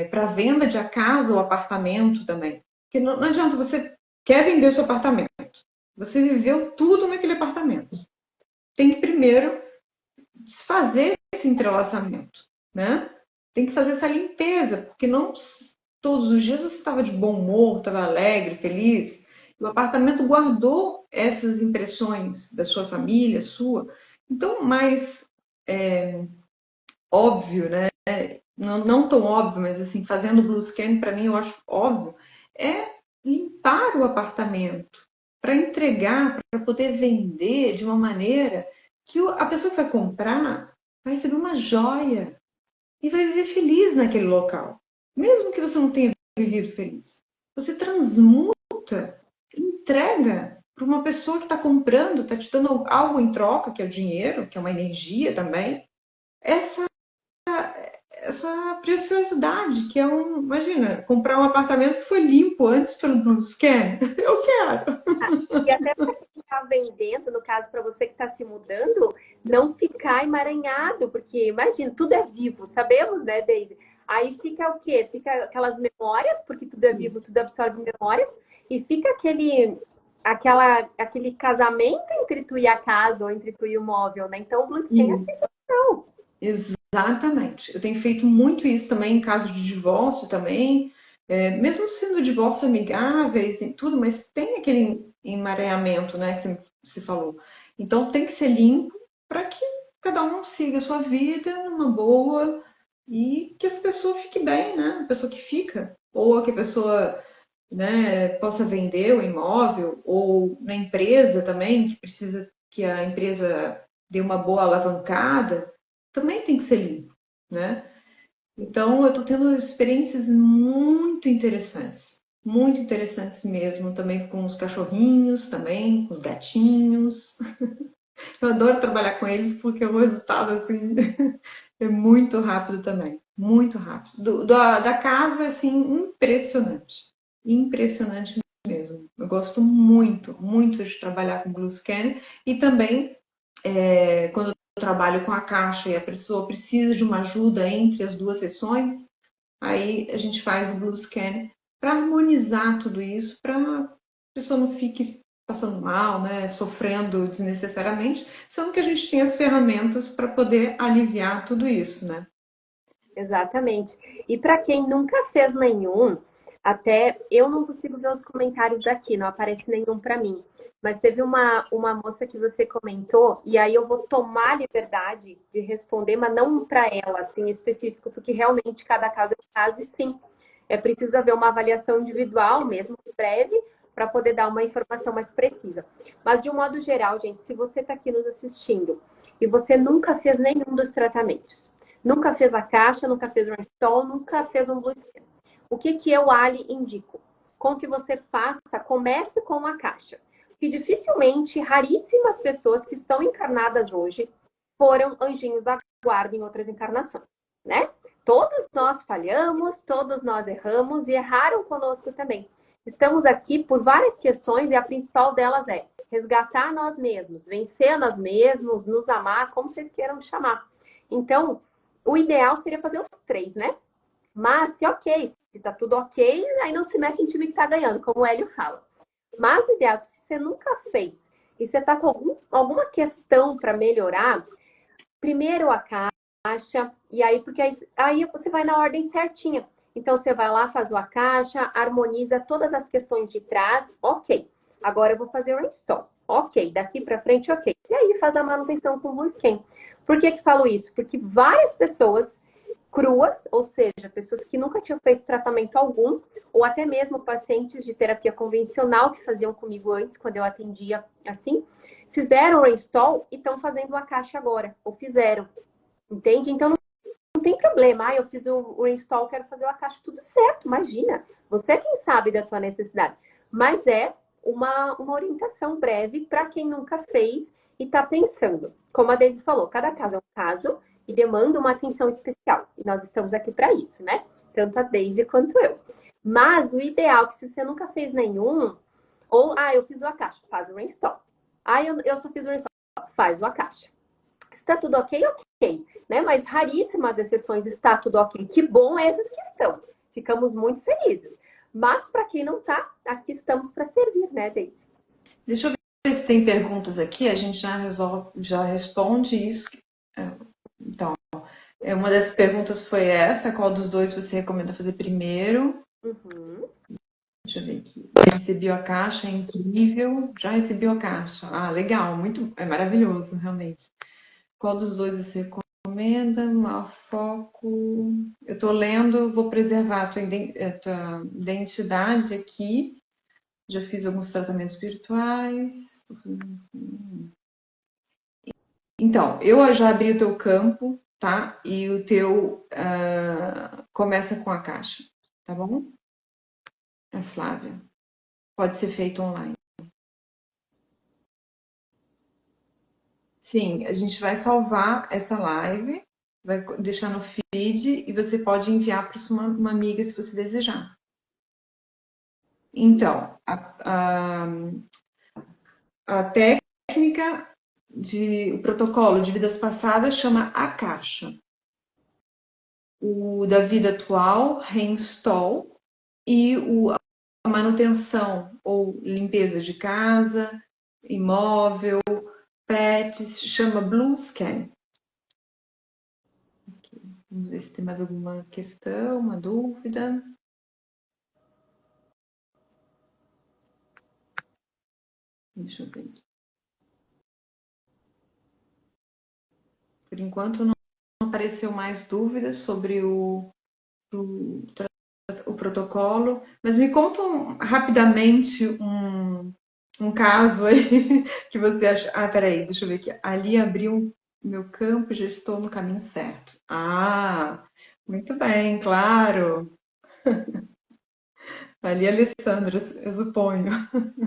para venda de casa ou apartamento também. Porque não adianta, você quer vender o seu apartamento, você viveu tudo naquele apartamento. Tem que primeiro desfazer esse entrelaçamento, né? Tem que fazer essa limpeza, porque não todos os dias você estava de bom humor, estava alegre, feliz. O apartamento guardou essas impressões da sua família, sua. Então, mais óbvio, né? Não tão óbvio, mas assim, fazendo o Blue Scan, para mim, eu acho óbvio, é limpar o apartamento para entregar, para poder vender de uma maneira que a pessoa que vai comprar vai receber uma joia e vai viver feliz naquele local. Mesmo que você não tenha vivido feliz. Você transmuta, entrega para uma pessoa que está comprando, está te dando algo em troca, que é o dinheiro, que é uma energia também, essa preciosidade, que é imagina, comprar um apartamento que foi limpo antes pelo Blue Scan. Eu quero. E até para quem está vendendo, no caso, para você que está se mudando, não ficar emaranhado, porque imagina, tudo é vivo, sabemos, né, Deise? Aí fica o quê? Fica aquelas memórias, porque tudo é vivo, tudo absorve memórias, e fica aquele casamento entre tu e a casa ou entre tu e o móvel, né? Então o Blueskin é sensacional. Exatamente. Eu tenho feito muito isso também em caso de divórcio também, mesmo sendo divórcio amigáveis e tudo, mas tem aquele emaranhamento, né, que você falou. Então tem que ser limpo para que cada um siga a sua vida numa boa e que essa pessoa fique bem, né? A pessoa que fica, ou que a pessoa, né, possa vender o imóvel, ou na empresa também, que precisa que a empresa dê uma boa alavancada, também tem que ser limpo, né? Então, eu estou tendo experiências muito interessantes mesmo, também com os cachorrinhos, também com os gatinhos. Eu adoro trabalhar com eles porque o resultado, assim, é muito rápido também, muito rápido. Da casa, assim, impressionante, impressionante mesmo. Eu gosto muito, muito de trabalhar com Blue Scan e também quando eu trabalho com a caixa e a pessoa precisa de uma ajuda entre as duas sessões, aí a gente faz o Blue Scan para harmonizar tudo isso, para a pessoa não fique passando mal, né, sofrendo desnecessariamente, sendo que a gente tem as ferramentas para poder aliviar tudo isso, né? Exatamente. E para quem nunca fez nenhum, até eu não consigo ver os comentários daqui, não aparece nenhum para mim. Mas teve uma moça que você comentou, e aí eu vou tomar a liberdade de responder, mas não para ela, assim, específico, porque realmente cada caso é um caso, e sim, é preciso haver uma avaliação individual, mesmo que breve, para poder dar uma informação mais precisa. Mas de um modo geral, gente, se você está aqui nos assistindo e você nunca fez nenhum dos tratamentos, nunca fez a caixa, nunca fez um install, nunca fez um blue skin. O que eu, Ali, indico? Com que você faça, comece com a caixa. Que dificilmente, raríssimas pessoas que estão encarnadas hoje foram anjinhos da guarda em outras encarnações, né? Todos nós falhamos, todos nós erramos e erraram conosco também. Estamos aqui por várias questões e a principal delas é resgatar nós mesmos, vencer nós mesmos, nos amar, como vocês queiram chamar. Então, o ideal seria fazer os três, né? Mas se ok, se tá tudo ok, aí não se mete em time que tá ganhando, como o Hélio fala. Mas o ideal é que se você nunca fez e você tá com alguma questão para melhorar, primeiro a caixa, e aí, porque aí você vai na ordem certinha. Então você vai lá, faz a caixa, harmoniza todas as questões de trás, ok. Agora eu vou fazer o install. Ok, daqui para frente, ok. E aí faz a manutenção com o Blue Skin. Por que que falo isso? Porque várias pessoas cruas, ou seja, pessoas que nunca tinham feito tratamento algum, ou até mesmo pacientes de terapia convencional que faziam comigo antes, quando eu atendia assim, fizeram o reinstall e estão fazendo a caixa agora, ou fizeram, entende? Então não tem problema, eu fiz o reinstall, quero fazer a caixa, tudo certo, imagina, você é quem sabe da tua necessidade, mas é uma orientação breve para quem nunca fez e está pensando. Como a Daisy falou, cada caso é um caso, e demanda uma atenção especial. E nós estamos aqui para isso, né? Tanto a Daisy quanto eu. Mas o ideal é que se você nunca fez nenhum, ou, eu fiz uma caixa, faz o reinstall. Eu só fiz o reinstall, faz uma caixa. Está tudo ok? Ok. Né? Mas raríssimas exceções está tudo ok. Que bom esses que estão. Ficamos muito felizes. Mas para quem não está, aqui estamos para servir, né, Daisy? Deixa eu ver se tem perguntas aqui, a gente já responde isso. Então, uma das perguntas foi essa: qual dos dois você recomenda fazer primeiro? Uhum. Deixa eu ver aqui. Recebeu a caixa, é incrível. Já recebeu a caixa. Ah, legal, é maravilhoso, realmente. Qual dos dois você recomenda? Foco. Eu estou lendo, vou preservar a tua identidade aqui. Já fiz alguns tratamentos virtuais. Então, eu já abri o teu campo, tá? E o teu começa com a caixa, tá bom? A Flávia. Pode ser feito online. Sim, a gente vai salvar essa live, vai deixar no feed e você pode enviar para uma amiga se você desejar. Então, a técnica o protocolo de vidas passadas chama a caixa. O da vida atual, reinstall, e a manutenção ou limpeza de casa, imóvel, pets, chama Blue Scan. Vamos ver se tem mais alguma questão, uma dúvida. Deixa eu ver aqui. Por enquanto não apareceu mais dúvidas sobre o protocolo, mas me conta rapidamente um caso aí que você acha. Ah, peraí, deixa eu ver aqui. Ali abriu meu campo, já estou no caminho certo. Ah, muito bem, claro. Ali, Alessandra, eu suponho.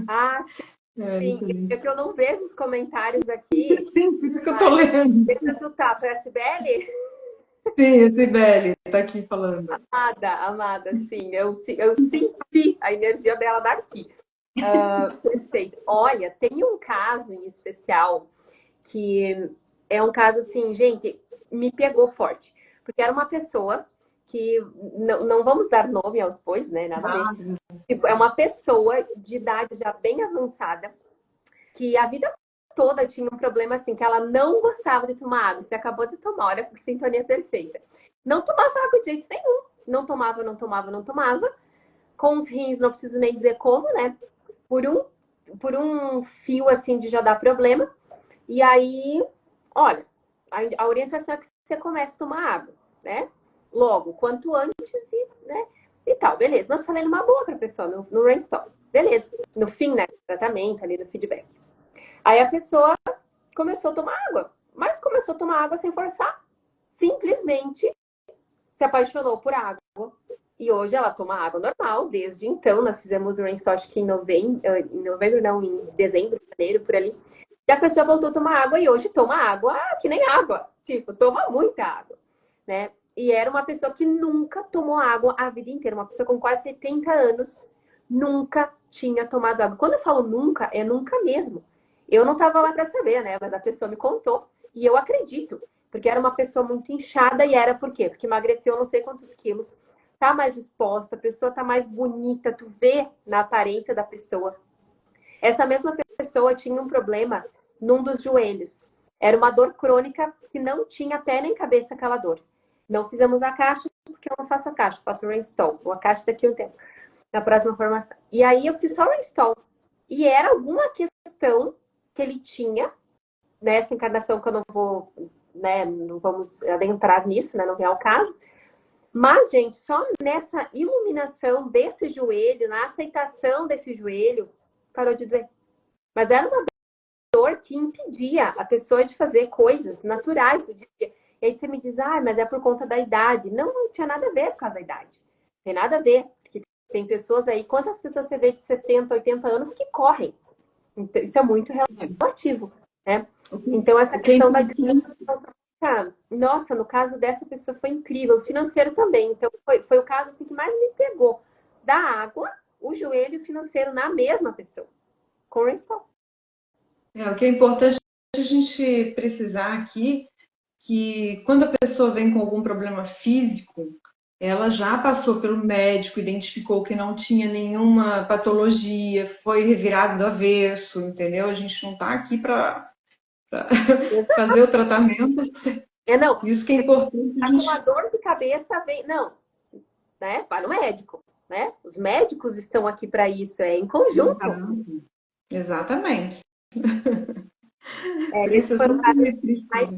Ah, sim. É que eu não vejo os comentários aqui. Sim, por isso que eu tô lendo. Deixa eu chutar. Foi a Cibele? Sim, a Sibeli está aqui falando. Amada, sim. Eu senti a energia dela daqui. Perfeito. Olha, tem um caso em especial que é um caso assim, gente, me pegou forte. Porque era uma pessoa que, não vamos dar nome aos bois, né? Nada a ver. Tipo, é uma pessoa de idade já bem avançada, que a vida toda tinha um problema assim, que ela não gostava de tomar água. Você acabou de tomar, olha que sintonia perfeita. Não tomava água de jeito nenhum. Não tomava, não tomava, não tomava. Com os rins, não preciso nem dizer como, né? Por um fio assim de já dar problema. E aí, olha, a orientação é que você comece a tomar água, né? Logo, quanto antes, né? E tal, beleza. Mas falei numa boa pra pessoa, no brainstorm. Beleza. No fim, né? Tratamento, ali no feedback. Aí a pessoa começou a tomar água, mas começou a tomar água sem forçar. Simplesmente se apaixonou por água. E hoje ela toma água normal. Desde então, nós fizemos o Rainstore em novembro, não, em dezembro, janeiro, por ali. E a pessoa voltou a tomar água e hoje toma água que nem água. Tipo, toma muita água, né? E era uma pessoa que nunca tomou água a vida inteira. Uma pessoa com quase 70 anos. Nunca tinha tomado água. Quando eu falo nunca, é nunca mesmo. Eu não estava lá para saber, né? Mas a pessoa me contou. E eu acredito. Porque era uma pessoa muito inchada e era por quê? Porque emagreceu não sei quantos quilos. Tá mais disposta, a pessoa tá mais bonita. Tu vê na aparência da pessoa. Essa mesma pessoa tinha um problema num dos joelhos. Era uma dor crônica que não tinha pé nem cabeça aquela dor. Não fizemos a caixa, porque eu não faço a caixa, eu faço o reinstall. A caixa daqui a um tempo, na próxima formação. E aí eu fiz só o reinstall. E era alguma questão que ele tinha, nessa encarnação que eu não vou, né, não vamos adentrar nisso, né, não vem ao caso. Mas, gente, só nessa iluminação desse joelho, na aceitação desse joelho, parou de doer. Mas era uma dor que impedia a pessoa de fazer coisas naturais do dia. E aí você me diz, mas é por conta da idade. Não, não tinha nada a ver por causa da idade. Não tem nada a ver. Porque tem pessoas aí, quantas pessoas você vê de 70, 80 anos que correm? Então, isso é muito relativo, né? Então, essa questão da nossa, no caso dessa pessoa foi incrível. O financeiro também. Então, foi o caso assim, que mais me pegou. Da água, o joelho e o financeiro na mesma pessoa. Com o reinstall. O que é importante a gente precisar aqui, que quando a pessoa vem com algum problema físico, ela já passou pelo médico, identificou que não tinha nenhuma patologia, foi revirado do avesso, entendeu? A gente não está aqui para fazer o tratamento. Não. Isso que é importante. Tá com uma dor de cabeça, vem. Não, né? Vai no médico, né? Os médicos estão aqui para isso, é em conjunto. Exatamente. Esse foi o caso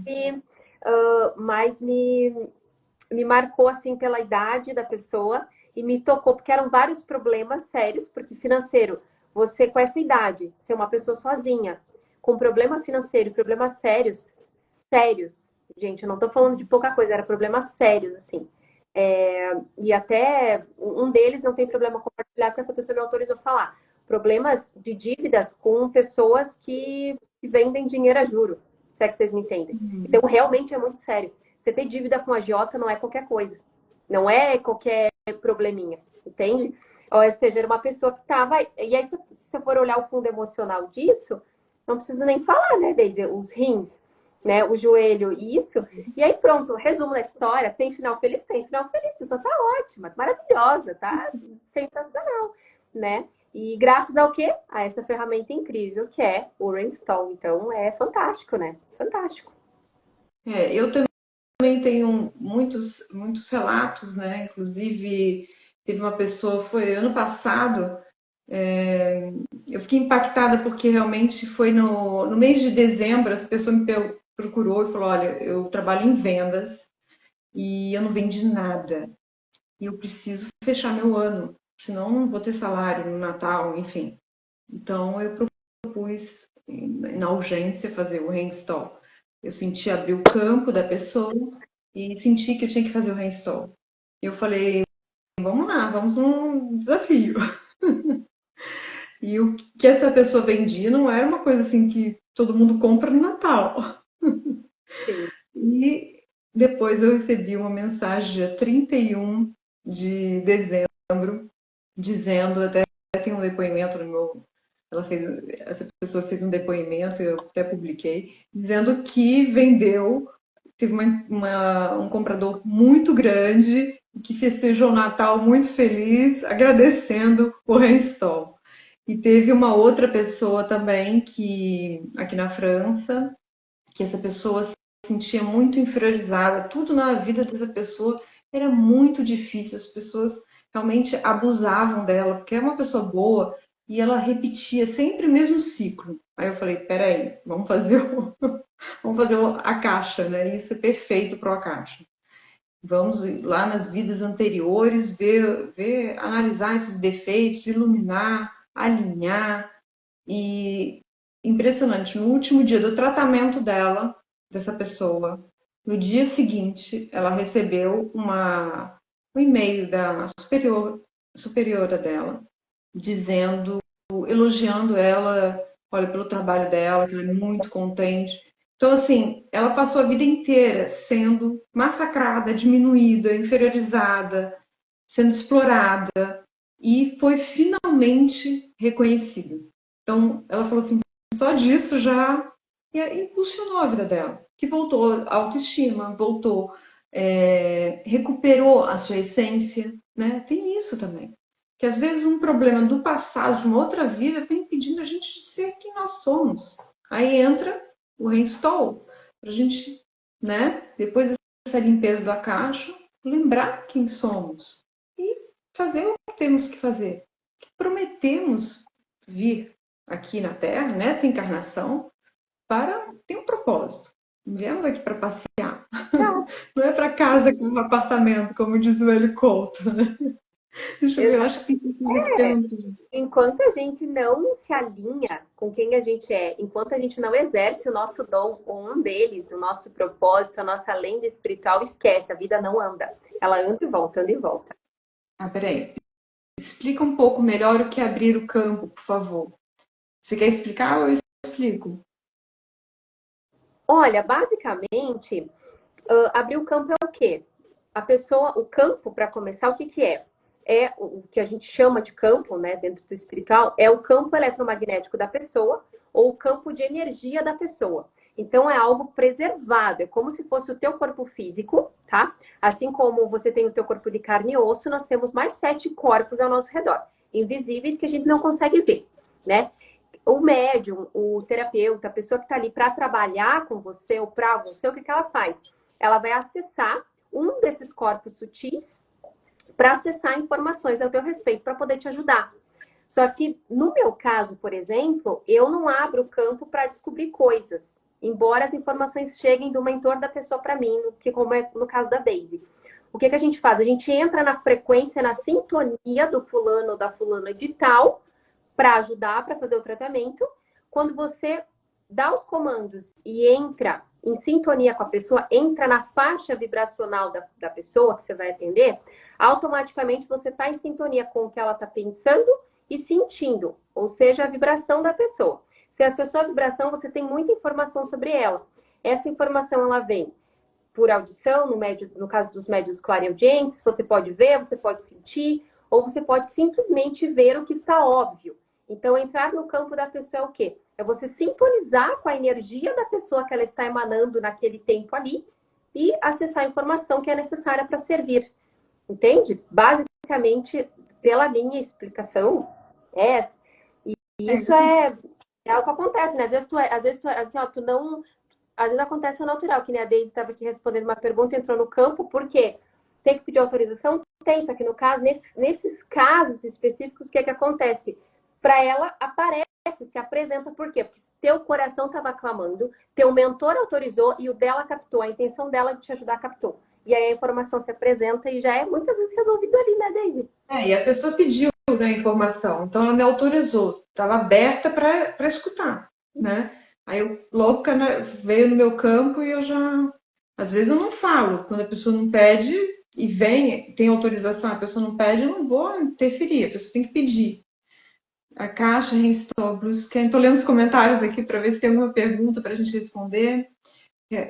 que mais me marcou assim pela idade da pessoa e me tocou, porque eram vários problemas sérios, porque financeiro, você com essa idade, ser uma pessoa sozinha, com problema financeiro e problemas sérios, gente, eu não tô falando de pouca coisa, era problemas sérios, assim. E até um deles não tem problema compartilhar, porque essa pessoa me autorizou a falar. Problemas de dívidas com pessoas que vendem dinheiro a juro, se é que vocês me entendem. Então, realmente é muito sério. Você ter dívida com agiota não é qualquer coisa. Não é qualquer probleminha, entende? Ou seja, era uma pessoa que estava... E aí, se você for olhar o fundo emocional disso, não preciso nem falar, né, Deise? Os rins, né, o joelho, isso. E aí, pronto, resumo da história. Tem final feliz? Tem final feliz. A pessoa tá ótima, maravilhosa, tá sensacional. né? E graças ao quê? A essa ferramenta incrível que é o Reinstall. Então, é fantástico, né? Fantástico. Eu também tenho muitos relatos, né? Inclusive, teve uma pessoa, foi ano passado, eu fiquei impactada porque realmente foi no mês de dezembro, essa pessoa me procurou e falou, olha, eu trabalho em vendas e eu não vendi nada. E eu preciso fechar meu ano, senão não vou ter salário no Natal, enfim. Então eu propus, na urgência, fazer o reinstall. Eu senti abrir o campo da pessoa e senti que eu tinha que fazer o reinstall. Eu falei, vamos lá, vamos num desafio. E o que essa pessoa vendia não era uma coisa assim que todo mundo compra no Natal. Sim. E depois eu recebi uma mensagem dia 31 de dezembro, dizendo, até tem um depoimento no meu. Essa pessoa fez um depoimento, eu até publiquei, dizendo que vendeu, teve um comprador muito grande que festejou o Natal muito feliz, agradecendo o reinstall. E teve uma outra pessoa também que aqui na França, que essa pessoa se sentia muito inferiorizada, tudo na vida dessa pessoa era muito difícil, as pessoas realmente abusavam dela, porque é uma pessoa boa e ela repetia sempre o mesmo ciclo. Aí eu falei, peraí, vamos fazer a caixa, né? Isso é perfeito para a caixa. Vamos lá nas vidas anteriores, analisar esses defeitos, iluminar, alinhar. E impressionante, no último dia do tratamento dela, dessa pessoa, no dia seguinte, ela recebeu um e-mail da superiora dela, dizendo, elogiando ela, olha, pelo trabalho dela, que ela é muito contente. Então, assim, ela passou a vida inteira sendo massacrada, diminuída, inferiorizada, sendo explorada e foi finalmente reconhecida. Então, ela falou assim, só disso já impulsionou a vida dela, que voltou à autoestima, voltou, recuperou a sua essência, né? Tem isso também. Que às vezes um problema do passado, de uma outra vida, está impedindo a gente de ser quem nós somos. Aí entra o reinstall, para a gente, né, depois dessa limpeza da caixa, lembrar quem somos e fazer o que temos que fazer. Que prometemos vir aqui na Terra, nessa encarnação, para ter um propósito. Não viemos aqui para passear. Não, Não é para casa com um apartamento, como diz o Hélio Couto. Né? Deixa eu ver, eu acho que tem coisa que perguntou. enquanto a gente não se alinha com quem a gente é, enquanto a gente não exerce o nosso dom, ou um deles, o nosso propósito, a nossa lenda espiritual, esquece, a vida não anda. Ela anda e volta, anda e volta. Ah, peraí. Explica um pouco melhor o que é abrir o campo, por favor. Você quer explicar ou eu explico? Olha, basicamente, abrir o campo é o quê? A pessoa, o campo, para começar, o que que é? É o que a gente chama de campo, né, dentro do espiritual, é o campo eletromagnético da pessoa ou o campo de energia da pessoa. Então é algo preservado, é como se fosse o teu corpo físico, tá? Assim como você tem o teu corpo de carne e osso, nós temos mais 7 corpos ao nosso redor, invisíveis que a gente não consegue ver, né? O médium, o terapeuta, a pessoa que está ali para trabalhar com você ou para você, o que que ela faz? Ela vai acessar um desses corpos sutis para acessar informações ao teu respeito, para poder te ajudar. Só que no meu caso, por exemplo, eu não abro o campo para descobrir coisas, embora as informações cheguem do mentor da pessoa para mim, que como é no caso da Daisy. O que que a gente faz? A gente entra na frequência, na sintonia do fulano ou da fulana de tal, para ajudar, para fazer o tratamento. Quando você dá os comandos e entra em sintonia com a pessoa, entra na faixa vibracional da pessoa que você vai atender, automaticamente você está em sintonia com o que ela está pensando e sentindo, ou seja, a vibração da pessoa. Se acessou a vibração, você tem muita informação sobre ela. Essa informação ela vem por audição, no caso dos médiuns clareaudientes, você pode ver, você pode sentir, ou você pode simplesmente ver o que está óbvio. Então, entrar no campo da pessoa é o quê? É você sintonizar com a energia da pessoa que ela está emanando naquele tempo ali e acessar a informação que é necessária para servir. Entende? Basicamente, pela minha explicação, essa. E isso é algo que acontece, né? Às vezes tu, assim, ó, tu não. Às vezes acontece ao natural, que nem a Deise estava aqui respondendo uma pergunta, entrou no campo, por quê? Tem que pedir autorização? Tem, só que no caso, nesses casos específicos, o que é que acontece? Para ela, aparece, se apresenta, por quê? Porque teu coração estava clamando, teu mentor autorizou e o dela captou, a intenção dela de te ajudar captou. E aí a informação se apresenta e já é muitas vezes resolvido ali, né, Deise? E a pessoa pediu, né, a informação, então ela me autorizou, estava aberta para escutar, né? Aí eu logo veio no meu campo e eu já. Às vezes eu não falo, quando a pessoa não pede e vem, tem autorização, a pessoa não pede, eu não vou interferir, a pessoa tem que pedir. A Caixa Reinstall Bluescan, estou lendo os comentários aqui para ver se tem alguma pergunta para a gente responder.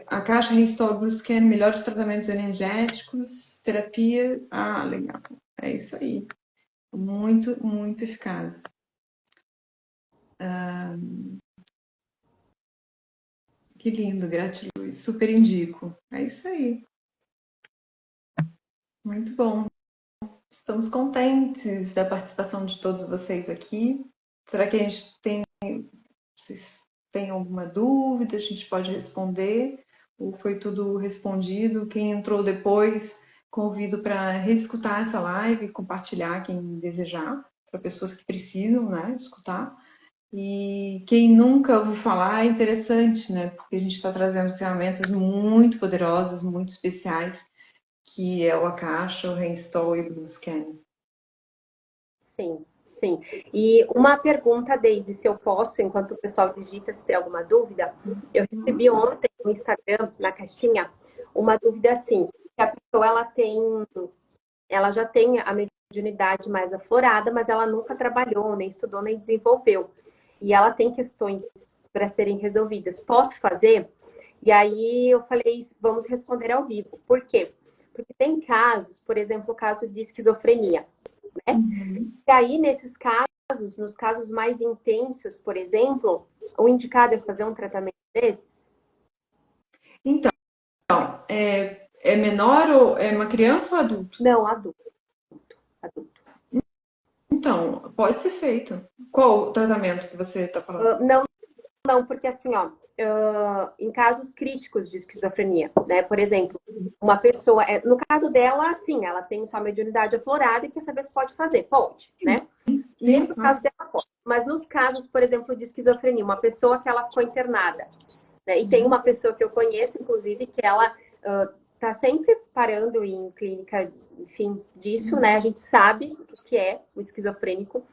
A Caixa Reinstall Bluescan, melhores tratamentos energéticos, terapia. Ah, legal. É isso aí. Muito, muito eficaz. Que lindo, gratiluz. Super indico. É isso aí. Muito bom. Estamos contentes da participação de todos vocês aqui. Será que a gente tem. Vocês têm alguma dúvida? A gente pode responder? Ou foi tudo respondido? Quem entrou depois, convido para reescutar essa live, compartilhar quem desejar, para pessoas que precisam, né, escutar. E quem nunca ouviu falar é interessante, né? Porque a gente está trazendo ferramentas muito poderosas, muito especiais, que é o Akasha, o Reinstall e o Bluescan. Sim, sim. E uma pergunta, Deise, se eu posso, enquanto o pessoal digita, se tem alguma dúvida, eu recebi ontem no Instagram, na caixinha, uma dúvida assim, que a pessoa ela já tem a mediunidade mais aflorada, mas ela nunca trabalhou, nem estudou, nem desenvolveu. E ela tem questões para serem resolvidas. Posso fazer? E aí eu falei, vamos responder ao vivo. Por quê? Porque tem casos, por exemplo, o caso de esquizofrenia, né? E aí, nesses casos, nos casos mais intensos, por exemplo, o indicado é fazer um tratamento desses? Então, é menor ou é uma criança ou adulto? Não, adulto. Adulto. Então, pode ser feito. Qual o tratamento que você está falando? Não, não, porque assim, ó, em casos críticos de esquizofrenia, né? Por exemplo, uma pessoa, no caso dela, assim, ela tem só mediunidade aflorada e quer saber se pode fazer. Pode, né? Nesse caso dela pode. Mas nos casos, por exemplo, de esquizofrenia, uma pessoa que ela ficou internada, né? E tem uma pessoa que eu conheço, inclusive, que ela tá sempre parando em clínica, enfim, disso, né? A gente sabe o que é o esquizofrênico,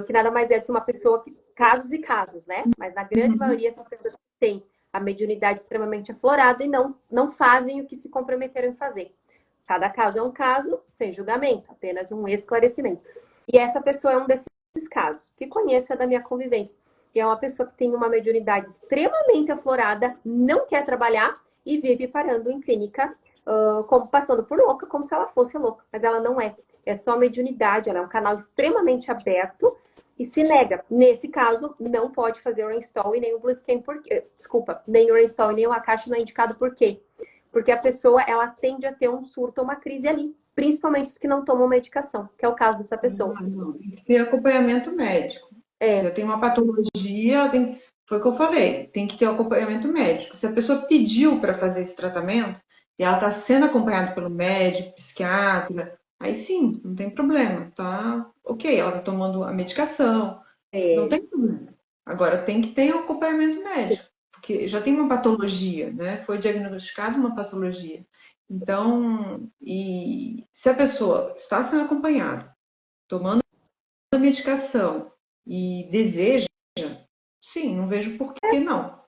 que nada mais é que uma pessoa que casos e casos, né? Mas na grande maioria são pessoas que têm a mediunidade extremamente aflorada e não fazem o que se comprometeram em fazer. Cada caso é um caso, sem julgamento, apenas um esclarecimento. E essa pessoa é um desses casos, que conheço, é da minha convivência. E é uma pessoa que tem uma mediunidade extremamente aflorada, não quer trabalhar e vive parando em clínica, como passando por louca, como se ela fosse louca. Mas ela não é. É só mediunidade, ela é um canal extremamente aberto e se nega. Nesse caso, não pode fazer o reinstall e nem o Bluescan, desculpa, nem o reinstall e nem o Akasha não é indicado por quê? Porque a pessoa, ela tende a ter um surto ou uma crise ali, principalmente os que não tomam medicação, que é o caso dessa pessoa. Não, tem que ter acompanhamento médico. Se eu tenho uma patologia, foi o que eu falei, tem que ter acompanhamento médico. Se a pessoa pediu para fazer esse tratamento e ela está sendo acompanhada pelo médico, psiquiatra, aí sim, não tem problema, tá? Ok, ela está tomando a medicação, não tem problema. Agora tem que ter um acompanhamento médico, porque já tem uma patologia, né? Foi diagnosticada uma patologia. Então, e se a pessoa está sendo acompanhada, tomando a medicação e deseja, sim, não vejo por que não.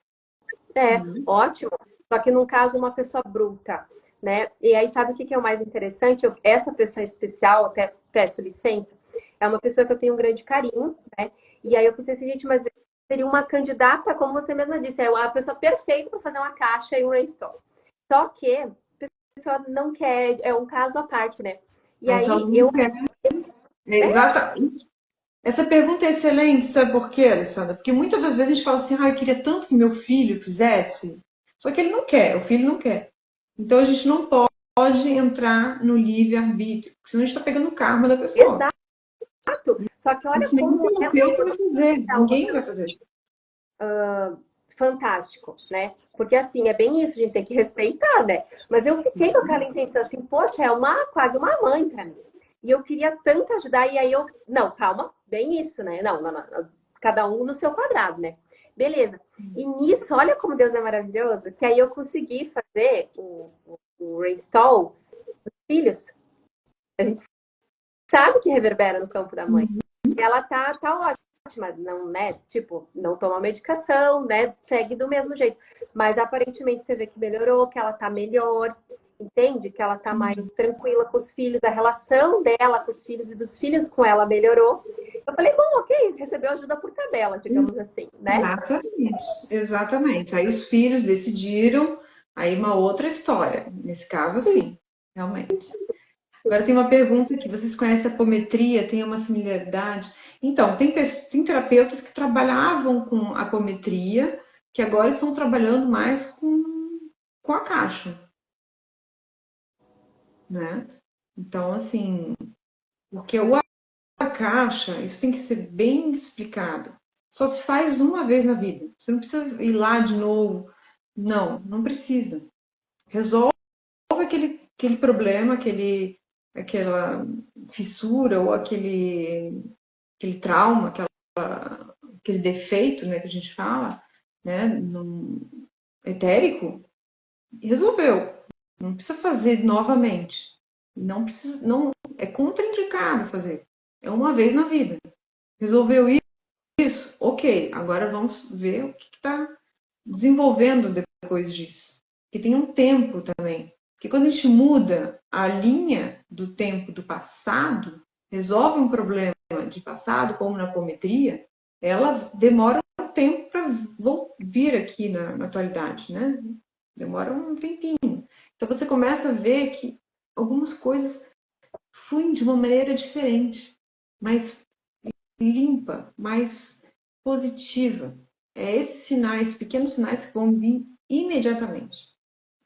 Ótimo. Só que no caso, uma pessoa bruta, né? E aí, sabe o que é o mais interessante? Essa pessoa especial, até peço licença, é uma pessoa que eu tenho um grande carinho, né? E aí eu pensei assim, gente, mas seria uma candidata, como você mesma disse, é a pessoa perfeita para fazer uma caixa e um reinstall. Só que a pessoa não quer, é um caso à parte, né? E Mas aí ela não eu. quer. Exata. Essa pergunta é excelente, sabe por quê, Alessandra? Porque muitas das vezes a gente fala assim, eu queria tanto que meu filho fizesse, só que ele não quer, o filho não quer. Então a gente não pode entrar no livre-arbítrio, porque senão a gente está pegando o karma da pessoa. Exato. Só que olha Nenhum como é terapeuta vai fazer, ninguém vai fazer. fantástico, né? Porque assim, é bem isso, a gente tem que respeitar, né? Mas eu fiquei com aquela intenção assim, poxa, é quase uma mãe pra mim. E eu queria tanto ajudar, e aí não, calma, bem isso, né? Não, cada um no seu quadrado, né? Beleza. E nisso, olha como Deus é maravilhoso, que aí eu consegui fazer o reinstall dos filhos. A gente sabe que reverbera no campo da mãe. E ela tá ótima, não, né? Tipo, não toma medicação, né? Segue do mesmo jeito. Mas aparentemente você vê que melhorou, que ela tá melhor, entende? Que ela tá mais tranquila com os filhos, a relação dela com os filhos e dos filhos com ela melhorou. Eu falei, bom, ok, recebeu ajuda por tabela, digamos assim, né? Exatamente, exatamente. Aí os filhos decidiram, aí uma outra história. Nesse caso, sim, realmente. Agora tem uma pergunta aqui. Vocês conhecem a apometria? Tem uma similaridade? Então, tem terapeutas que trabalhavam com apometria, que agora estão trabalhando mais com a caixa, né? Então, assim, porque a caixa, isso tem que ser bem explicado. Só se faz uma vez na vida. Você não precisa ir lá de novo. Não, não precisa. Resolve aquele problema, aquela fissura ou aquele trauma, aquele defeito, né, que a gente fala, né, etérico, resolveu. Não precisa fazer novamente. Não precisa, não é contraindicado fazer. É uma vez na vida. Resolveu isso? Ok. Agora vamos ver o que está desenvolvendo depois disso. Que tem um tempo também. Porque quando a gente muda a linha do tempo do passado, resolve um problema de passado, como na apometria, ela demora um tempo para vir aqui na atualidade, né? Demora um tempinho. Então você começa a ver que algumas coisas fluem de uma maneira diferente, mais limpa, mais positiva. É esses sinais, pequenos sinais que vão vir imediatamente,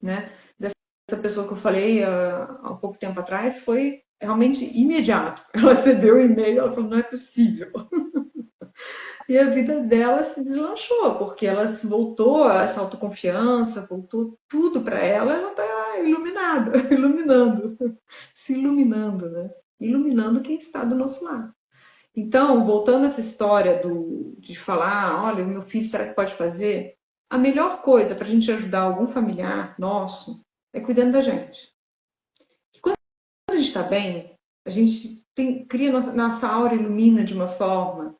né? Dessa pessoa que eu falei há pouco tempo atrás foi realmente imediato. Ela recebeu o e-mail, ela falou, não é possível. E a vida dela se deslanchou, porque ela se voltou a essa autoconfiança, voltou tudo para ela está iluminada, iluminando, se iluminando, né? Iluminando quem está do nosso lado. Então, voltando a essa história de falar, olha, o meu filho, será que pode fazer? A melhor coisa para a gente ajudar algum familiar nosso é cuidando da gente. E quando a gente está bem, a gente cria nossa aura ilumina de uma forma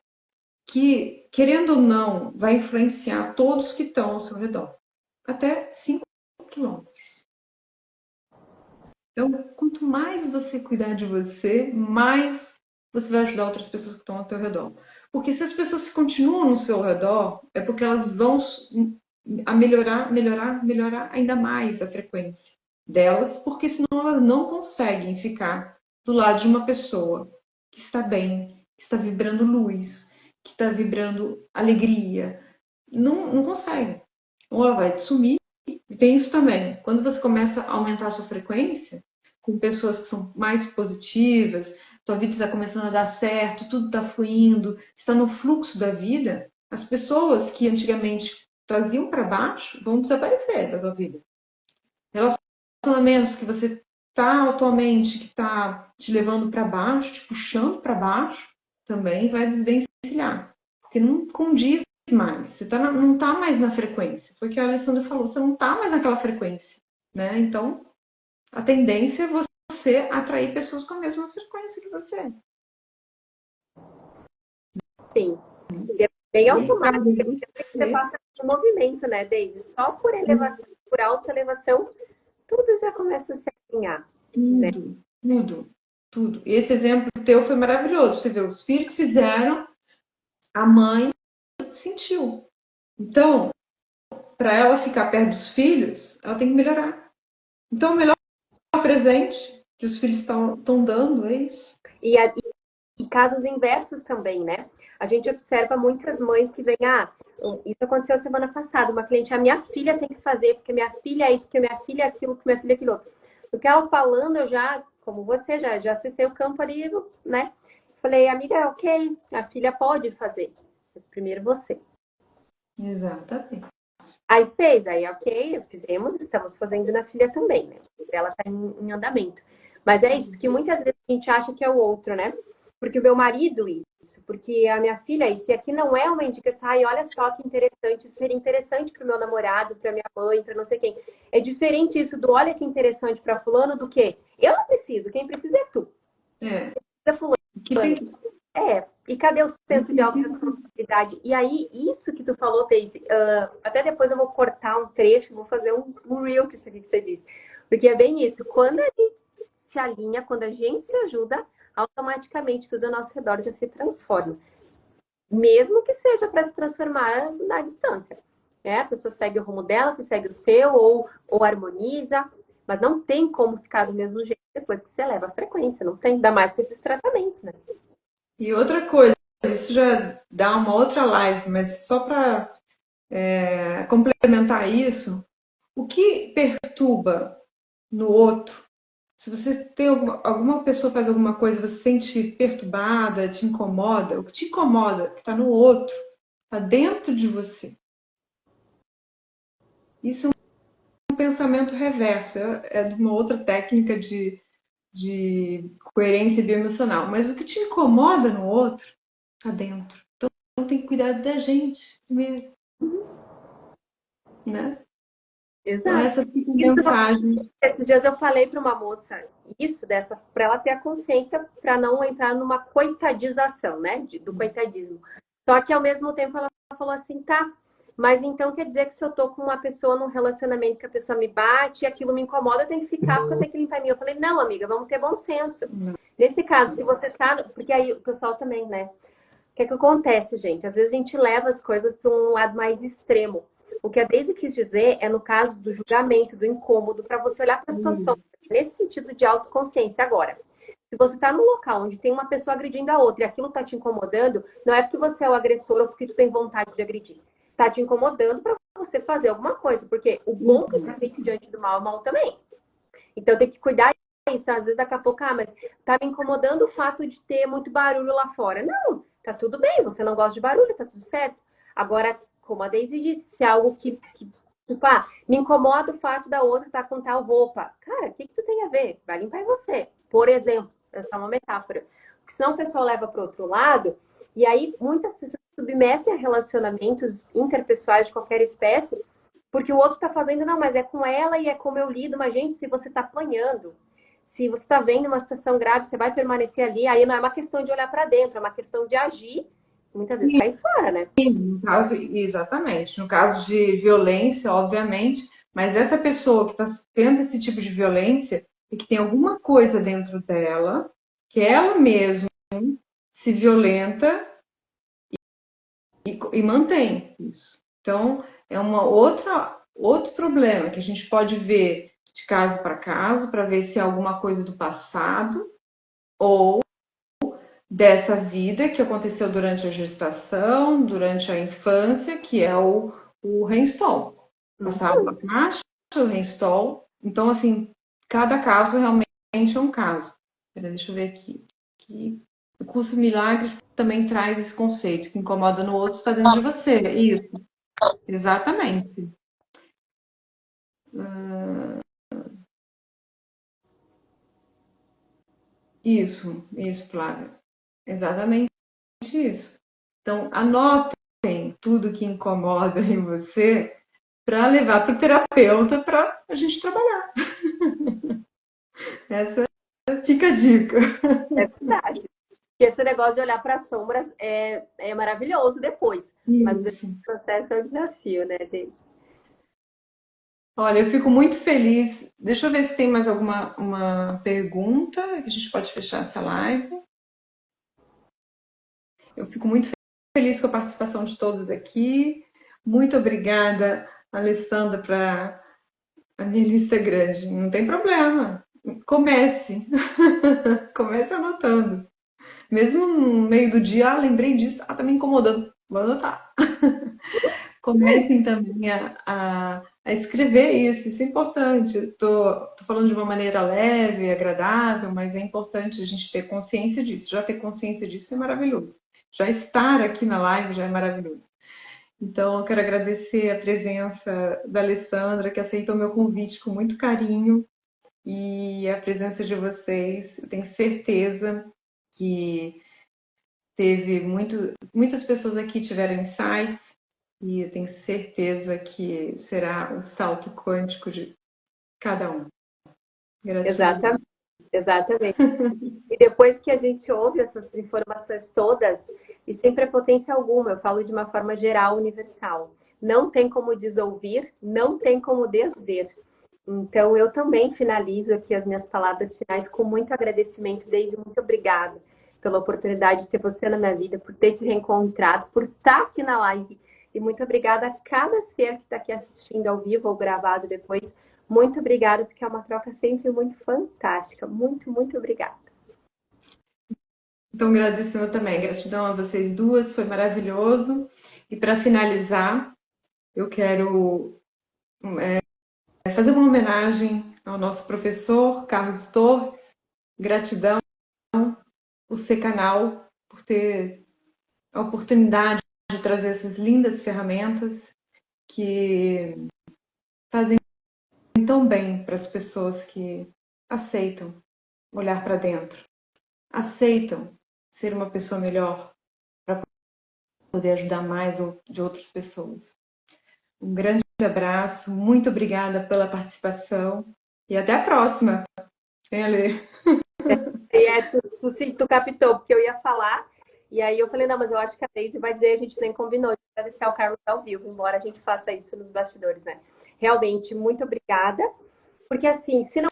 que, querendo ou não, vai influenciar todos que estão ao seu redor. Até 5 quilômetros. Então, quanto mais você cuidar de você, mais você vai ajudar outras pessoas que estão ao seu redor. Porque se as pessoas continuam no seu redor, é porque elas vão melhorar ainda mais a frequência delas, porque senão elas não conseguem ficar do lado de uma pessoa que está bem, que está vibrando luz, que está vibrando alegria. Não consegue. Ou ela vai sumir. E tem isso também. Quando você começa a aumentar a sua frequência, com pessoas que são mais positivas, tua vida está começando a dar certo, tudo está fluindo, está no fluxo da vida, as pessoas que antigamente traziam para baixo vão desaparecer da tua vida. Relacionamentos que você está atualmente, que está te levando para baixo, te puxando para baixo, também vai desvencilhar. Porque não condiz mais, você não está mais na frequência. Foi o que a Alessandra falou, você não está mais naquela frequência. Né? Então, a tendência é você atrair pessoas com a mesma frequência que você. Sim. E é bem automático. Você passa de movimento, né, Deise? Só por elevação, por alta elevação, tudo já começa a se alinhar. Né? Tudo. E esse exemplo teu foi maravilhoso. Você vê, os filhos fizeram, a mãe sentiu. Então, para ela ficar perto dos filhos, ela tem que melhorar. Então, o melhor presente que os filhos estão dando é isso. E casos inversos também, né? A gente observa muitas mães que vêm, isso aconteceu semana passada, uma cliente, a minha filha tem que fazer, porque minha filha é isso, porque minha filha é aquilo, porque minha filha é aquilo. Do que ela falando, eu já, como você, já acessei o campo ali, né? Falei, amiga, ok, a filha pode fazer, mas primeiro você. Exatamente. Aí fez, aí ok, fizemos, estamos fazendo na filha também, né? Ela tá em andamento. Mas é isso, porque muitas vezes a gente acha que é o outro, né? Porque o meu marido, isso, porque a minha filha, isso, e aqui não é uma indicação, ai, olha só que interessante, isso seria interessante para o meu namorado, para minha mãe, para não sei quem. É diferente isso do olha que interessante para fulano do que eu não preciso, quem precisa é tu. É. Precisa fulano. Que tem que... E cadê o senso de autorresponsabilidade? E aí, isso que tu falou, Daisy, até depois eu vou cortar um trecho, vou fazer um reel que isso aqui que você disse. Porque é bem isso, quando a gente se alinha, quando a gente se ajuda, automaticamente tudo ao nosso redor já se transforma. Mesmo que seja para se transformar na distância. Né? A pessoa segue o rumo dela, se segue o seu, ou harmoniza, mas não tem como ficar do mesmo jeito depois que você eleva a frequência, não tem, ainda mais com esses tratamentos, né? E outra coisa, isso já dá uma outra live, mas só para complementar isso, o que perturba no outro, se você tem alguma pessoa faz alguma coisa, você se sente perturbada, te incomoda, o que te incomoda, que está no outro, está dentro de você. Isso é um pensamento reverso, é de uma outra técnica de coerência bioemocional. Mas o que te incomoda no outro, está dentro. Então tem que cuidar da gente primeiro, né? Então Exato. essa fica a Isso, mensagem. esses dias eu falei para uma moça isso dessa, para ela ter a consciência para não entrar numa coitadização, né, do coitadismo. Só que ao mesmo tempo ela falou assim, tá, mas então quer dizer que se eu tô com uma pessoa num relacionamento que a pessoa me bate e aquilo me incomoda, eu tenho que ficar porque eu tenho que limpar em mim. Eu falei, não, amiga, vamos ter bom senso. Nesse caso, se você tá, porque aí o pessoal também, né? O que é que acontece, gente? Às vezes a gente leva as coisas para um lado mais extremo. O que a Daisy quis dizer é no caso do julgamento, do incômodo, para você olhar para a situação nesse sentido de autoconsciência. Agora, se você está num local onde tem uma pessoa agredindo a outra e aquilo está te incomodando, não é porque você é o agressor ou porque tu tem vontade de agredir. Está te incomodando para você fazer alguma coisa, porque o bom que se feito diante do mal é mal também. Então tem que cuidar disso. Às vezes daqui a pouco, mas tá me incomodando o fato de ter muito barulho lá fora. Não, tá tudo bem, você não gosta de barulho, tá tudo certo. Agora, como a Daisy disse, se é algo que tipo, me incomoda o fato da outra estar com tal roupa. Cara, o que tu tem a ver? Vai limpar em você. Por exemplo, essa é uma metáfora. Porque senão o pessoal leva para outro lado, e aí muitas pessoas se submetem a relacionamentos interpessoais de qualquer espécie, porque o outro tá fazendo, não, mas é com ela e é como eu lido. Mas, gente, se você tá apanhando, se você tá vendo uma situação grave, você vai permanecer ali, aí não é uma questão de olhar para dentro, é uma questão de agir, muitas vezes cair fora, né? No caso, exatamente. No caso de violência, obviamente, mas essa pessoa que está tendo esse tipo de violência e que tem alguma coisa dentro dela, que ela mesma se violenta e mantém isso. Então, é outro problema que a gente pode ver de caso para caso, para ver se é alguma coisa do passado ou dessa vida que aconteceu durante a gestação, durante a infância, que é o Reinstall. Passado para macho, o Reinstall. Então, assim, cada caso realmente é um caso. Deixa eu ver aqui. O curso Milagres também traz esse conceito, que incomoda no outro está dentro de você. Isso, exatamente. Isso, Flávia. Exatamente isso. Então, anotem tudo que incomoda em você para levar para o terapeuta para a gente trabalhar. Essa fica a dica. É verdade. E esse negócio de olhar para as sombras é maravilhoso depois. Mas Isso. o processo é um desafio, né, Deise? Olha, eu fico muito feliz. Deixa eu ver se tem mais alguma uma pergunta que a gente pode fechar essa live. Eu fico muito feliz com a participação de todos aqui. Muito obrigada, Alessandra, para a minha lista é grande. Não tem problema. Comece. Comece anotando. Mesmo no meio do dia, lembrei disso, tá me incomodando. Vou anotar. Comecem também a a escrever isso. Isso é importante. Estou falando de uma maneira leve, agradável, mas é importante a gente ter consciência disso. Já ter consciência disso é maravilhoso. Já estar aqui na live já é maravilhoso. Então, eu quero agradecer a presença da Alessandra, que aceitou meu convite com muito carinho, e a presença de vocês. Eu tenho certeza que muitas pessoas aqui tiveram insights, e eu tenho certeza que será o salto quântico de cada um. Gratidão. Exatamente, exatamente. E depois que a gente ouve essas informações todas, e sem prepotência alguma, eu falo de uma forma geral, universal. Não tem como desouvir, não tem como desver. Então, eu também finalizo aqui as minhas palavras finais com muito agradecimento, Deise, muito obrigada pela oportunidade de ter você na minha vida, por ter te reencontrado, por estar aqui na live. E muito obrigada a cada ser que está aqui assistindo ao vivo ou gravado depois. Muito obrigada, porque é uma troca sempre muito fantástica. Muito, muito obrigada. Então, agradecendo também. Gratidão a vocês duas, foi maravilhoso. E para finalizar, eu quero fazer uma homenagem ao nosso professor Carlos Torres. Gratidão ao C-Canal por ter a oportunidade de trazer essas lindas ferramentas que fazem tão bem para as pessoas que aceitam olhar para dentro, aceitam ser uma pessoa melhor para poder ajudar mais de outras pessoas. Um grande abraço, muito obrigada pela participação e até a próxima. Vem, Alê. Tu captou, porque eu ia falar, e aí eu falei, não, mas eu acho que a Deise vai dizer, a gente nem combinou de agradecer ao Carlos ao vivo, embora a gente faça isso nos bastidores, né? Realmente, muito obrigada, porque assim, se não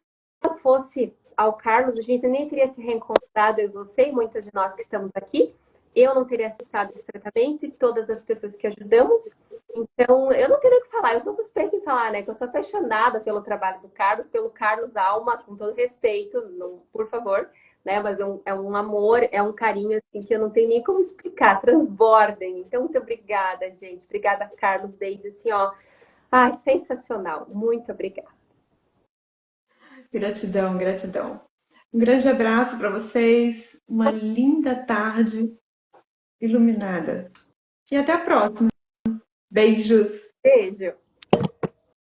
fosse ao Carlos, a gente nem teria se reencontrado, eu e você, e muitas de nós que estamos aqui, eu não teria acessado esse tratamento e todas as pessoas que ajudamos. Então, eu não tenho o que falar, eu sou suspeita em falar, né? Que eu sou apaixonada pelo trabalho do Carlos, pelo Carlos Alma, com todo respeito, não, por favor, né? Mas é um amor, é um carinho assim, que eu não tenho nem como explicar, transbordem. Então, muito obrigada, gente. Obrigada, Carlos, Deise, assim, ó. Ai, sensacional. Muito obrigada. Gratidão, gratidão. Um grande abraço para vocês, uma linda tarde iluminada. E até a próxima. Beijos! Beijo!